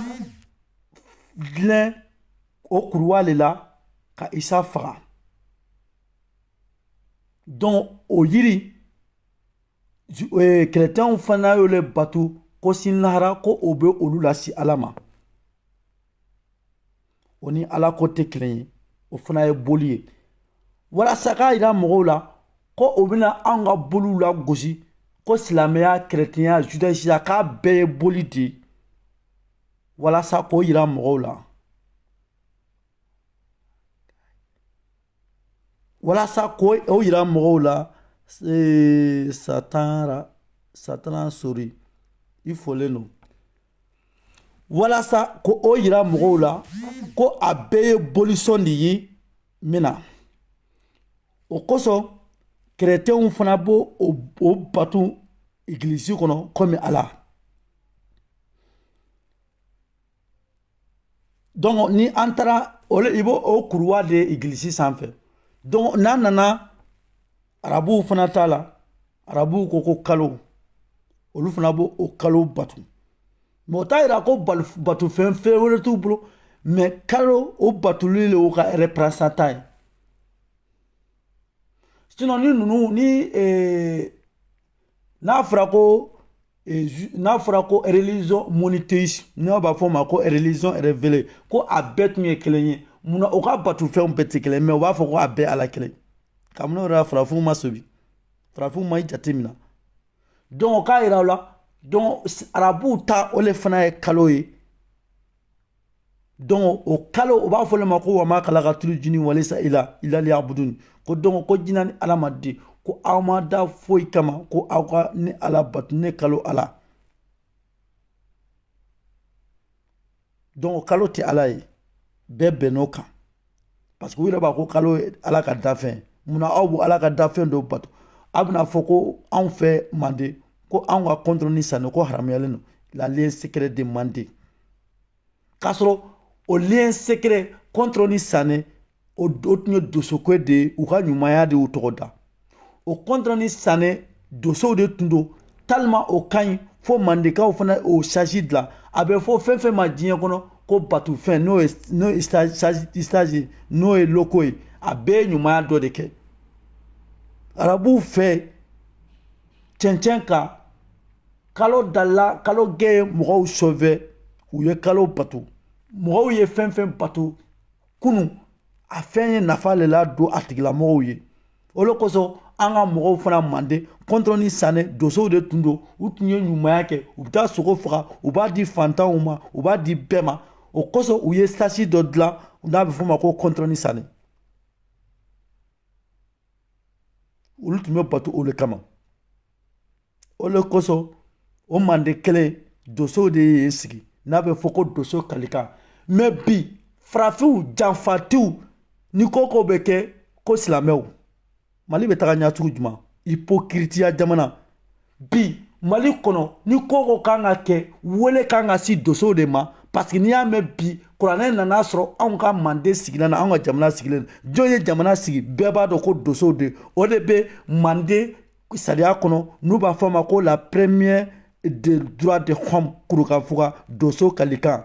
dilan o croix le la ka Isa faga donc o yiri chrétienw fana y'o le bato ko sini lahara ko o bɛ olu lasi ala ma o ni ala ko tɛ kelen ye o fana ye boli ye walasa k'a yira mɔgɔw la ko o bɛna anw ka boliw la gosi ko silamɛya chrétienya judaïsiya k'a bɛɛ ye boli de ye walasa k'o yira mɔgɔw la walasa k'o yira mɔgɔw la satana sori i fɔlen don walasa k'o yira mɔgɔw la ko a bɛɛ ye bolisɔn de ye min na o kosɔn chrétienw fana b'o bato église kɔnɔ komi ala donc ni an taara i b'o kuruwa de église sanfɛ donc n'a nana arabuw fana t'a la arabuw ko kalo olu fana b'o kalo bato mais o t'a yira ko bato fɛn wɛrɛ t'u bolo mais kalo o batoli le y'o ka représentant ye sinon ni ninnu n'a fɔra ko religion monothéiste n'a b'a fɔ o ma ko religion révélée ko a bɛɛ tun ye kelen ye munna o ka bato fɛnw bɛɛ tɛ kelen mais o b'a fɔ ko a bɛɛ ala kelen kabini o yɛrɛ farafinw ma sobi farafinw ma i jate minɛ donc o k'a yira o la donc arabuw ta o le fana ye kalo ye donc o kalo o b'a fɔ le ma ko wa ma kalakatulu jini walisa ila liyabudun ko donc ko jinɛ ni adamaden ko aw ma da foyi kama ko aw ka ni ala bato ne kalo ala donc kalo tɛ ala ye bɛɛ bɛnn'o kan parce que u yɛrɛ b'a ko kalo ye ala ka dafɛn munna aw b'o ala ka dafɛn dɔw bato a bɛna fɔ ko anw fɛ manden ko anw ka contre ni sanni ko haramuyalen don la lien secret de manden k'a sɔrɔ o lien secret contre ni sanni o tun ye dosoko de ye u ka ɲumanya de y'u tɔgɔ da o contre ni sanni dosow de tun don tellement o ka ɲi fo mandekaw fana o sage dilan a bɛ fɔ fɛn fɛn ma diɲɛ kɔnɔ ko batufɛn n'o ye stage n'o ye loko ye a bɛɛ ye ɲumanya dɔ de kɛ arabuw fɛ cɛncɛn kan kalo dala kalo gɛ ye mɔgɔw sauver u ye kalo bato mɔgɔw ye fɛn fɛn bato kunun a fɛn ye nafa le la don a tigilamɔgɔw ye o de kosɔn an ka mɔgɔw fana manden contre ni sanni dosow de tun don u tun ye ɲumanya kɛ u bɛ taa sogo faga u b'a di fantanw ma u b'a di bɛɛ ma o kosɔn u ye sasi dɔ dilan n'a bɛ f'o ma ko contre ni sanni olu tun bɛ bato o de kama o de kosɔn o manden kelen dosow de ye sigi n'a bɛ fɔ ko doso kalikan mais bi farafinw janfatiw ni ko ko bɛ kɛ ko silamɛw mali bɛ taga ɲacogo jumɛn hypocritia jamana bi mali kɔnɔ ni ko ko kan ka kɛ wele kan ka si dosow de ma parce que n'i y'a mɛn bi kuranɛ nana sɔrɔ anw ka manden sigilen na anw ka jamana sigilen na jɔn ye jamana sigi bɛɛ b'a dɔn ko dosow de o de bɛ manden sariya kɔnɔ n'u b'a fɔ a ma ko la première des droits de l'homme kurukanfuga doso kalikan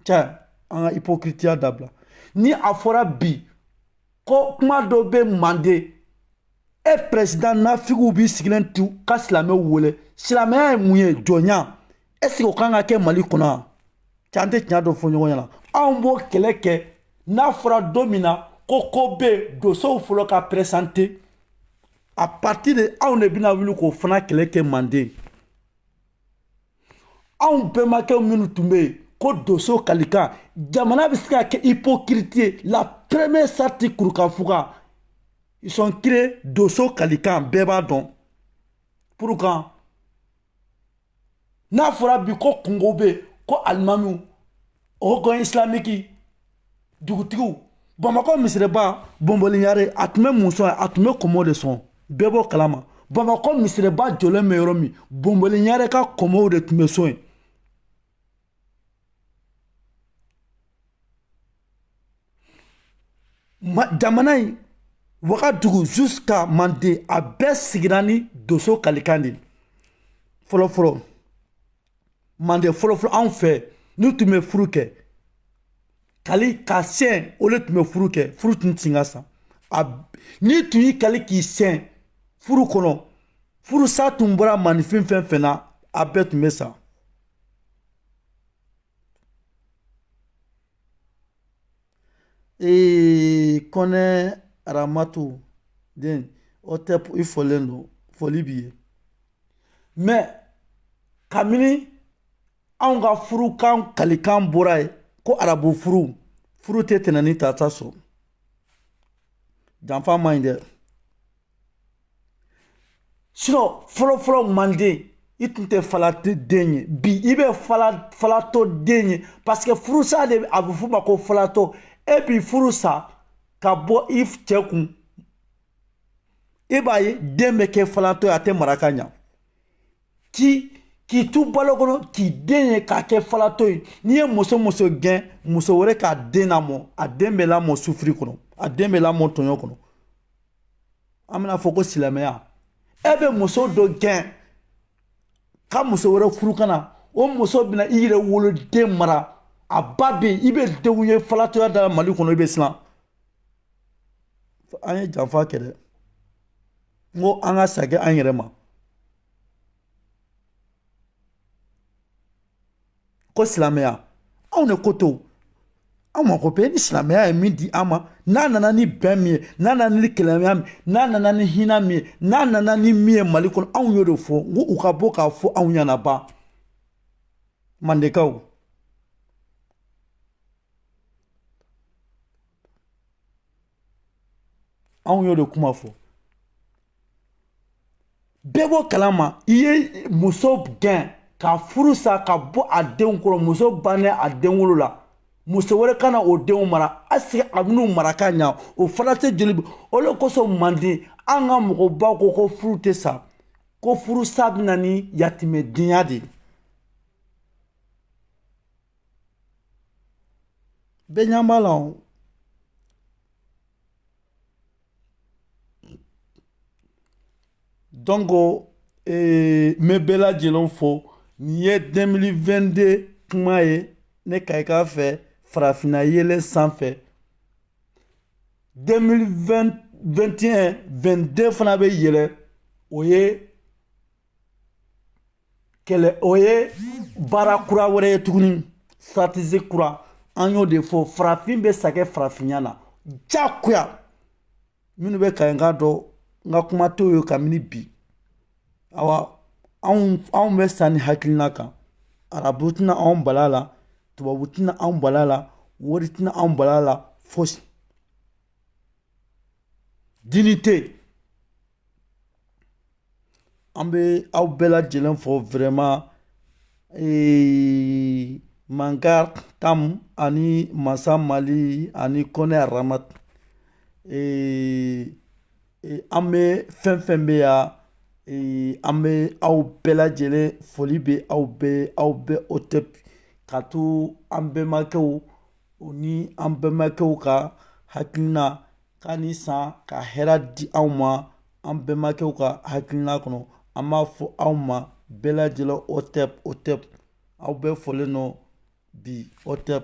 cɛ an ka hypocritia dabila ni a fɔra bi ko kuma dɔ bɛ manden e président nafigiw b'i sigilen tu ka silamɛw wele silamɛya ye mun ye jɔnya est ce que o kan ka kɛ mali kɔnɔ yan cɛ an tɛ tiɲɛ dɔ fɔ ɲɔgɔn ɲɛna anw b'o kɛlɛ kɛ n'a fɔra don min na ko bɛ yen dosow fɔlɔ ka présenter à partir de anw de bɛna wuli k'o fana kɛlɛ kɛ manden anw bɛnbakɛw minnu tun bɛ yen ko doso kalikan jamana bɛ se ka kɛ hypocrite ye la première sortie kurukanfuga ils sont créés doso kalikan bɛɛ b'a dɔn pourquoi n'a fɔra bi ko kungo bɛ yen ko alimamiw o gɔn islamiki dugutigiw bamakɔ misirɛba bɔnbɔliɲare a tun bɛ mun sɔn a tun bɛ kɔmɔ de sɔn bɛɛ b'o kalama bamakɔ misirɛba jɔlen bɛ yɔrɔ min bɔnbɔliɲare ka kɔmɔw de tun bɛ sɔn yen jamana in wagadugu jusqu'à manden a bɛɛ sigira ni doso kalikan de fɔlɔfɔlɔ manden fɔlɔfɔlɔ anw fɛ n'u tun bɛ furu kɛ kali ka sɛn o de tun bɛ furu kɛ furu tun ti ka san n'i tun y'i kali k'i sɛn furu kɔnɔ furusa tun bɔra maninfin fɛn fɛn na a bɛɛ tun bɛ sa kɔnɛ aramatu den o tɛ i fɔlen don foli b'i ye mais kabini anw ka furukan kalikan bɔra ye ko arabu furu tɛ tɛnɛ ni tata sɔrɔ janfa man ɲi dɛ sinon fɔlɔfɔlɔ manden i tun tɛ falate den ye bi i bɛ falatɔ den ye parce que furusa de a bɛ f'o ma ko falatɔ e bi furu sa ka bɔ i cɛ kun i b'a ye den bɛ kɛ falatɔ ye a tɛ mara ka ɲa k'i tu balo kɔnɔ k'i den ye k'a kɛ falatɔ ye n'i ye muso gɛn muso wɛrɛ k'a den lamɔ a den bɛ lamɔ sufiri kɔnɔ a den bɛ lamɔ tɔɲɔ kɔnɔ an bɛna fɔ ko silamɛya e bɛ muso dɔ gɛn ka muso wɛrɛ furu ka na o muso bɛna i yɛrɛ woloden mara a ba bɛ yen i bɛ denw ye falatɔya da mali kɔnɔ i bɛ siran an ye janfa kɛ dɛ n ko an ka sagɛ an yɛrɛ ma ko silamɛya anw de ko to anw mako bɛ ni silamɛya ye min di an ma n'a nana ni bɛn min ye n'a nana ni kɛlɛya min n'a nana ni hinɛ min ye n'a nana ni min ye mali kɔnɔ anw y'o de fɔ n ko u ka bɔ k'a fɔ anw ɲɛna ban mandekaw anw y'o de kuma fɔ bɛɛ bɔ kalama i ye muso gɛn ka furu sa ka bɔ a denw kɔrɔ muso bannen a denwolo la muso wɛrɛ ka na o denw mara est-ce que a bɛn'u mara ka ɲa o fana tɛ joli o le kosɔn mandi an ka mɔgɔbaw ko furu tɛ sa ko furu sa bɛ na ni yatimɛdenya de bɛɛ ɲɛ b'a la o donc n bɛ bɛɛ lajɛlen fo nin ye 2022 kuma ye ne ka i k'a fɛ farafinna yelen sanfɛ 2021 22 fana bɛ yɛlɛ o ye baara kura wɛrɛ ye tuguni stratégie kura an y'o de fɔ farafin bɛ sa kɛ farafinya na jagoya minnu bɛ ka n ka dɔn n ka kuma t'o ye kabini bi awa anw bɛ sa ni hakilina kan arabu tɛna anw bala la tubabu tɛna anw bala la wari tɛna anw bala la fosi dignité an bɛ aw bɛɛ lajɛlen fɔ vraiment Manga Tam ani Masa Mali ani Kone Aramat an bɛ fɛn fɛn bɛ yan an bɛ aw bɛɛ lajɛlen foli bɛ aw bɛɛ OTEP ka to an bɛnbakɛw ni an bɛnbakɛw ka hakilina k'a ni san ka hɛrɛ di anw ma an bɛnbakɛw ka hakilina kɔnɔ an b'a fɔ aw ma bɛɛ lajɛlen OTEP aw bɛɛ fɔlen nɔ bi OTEP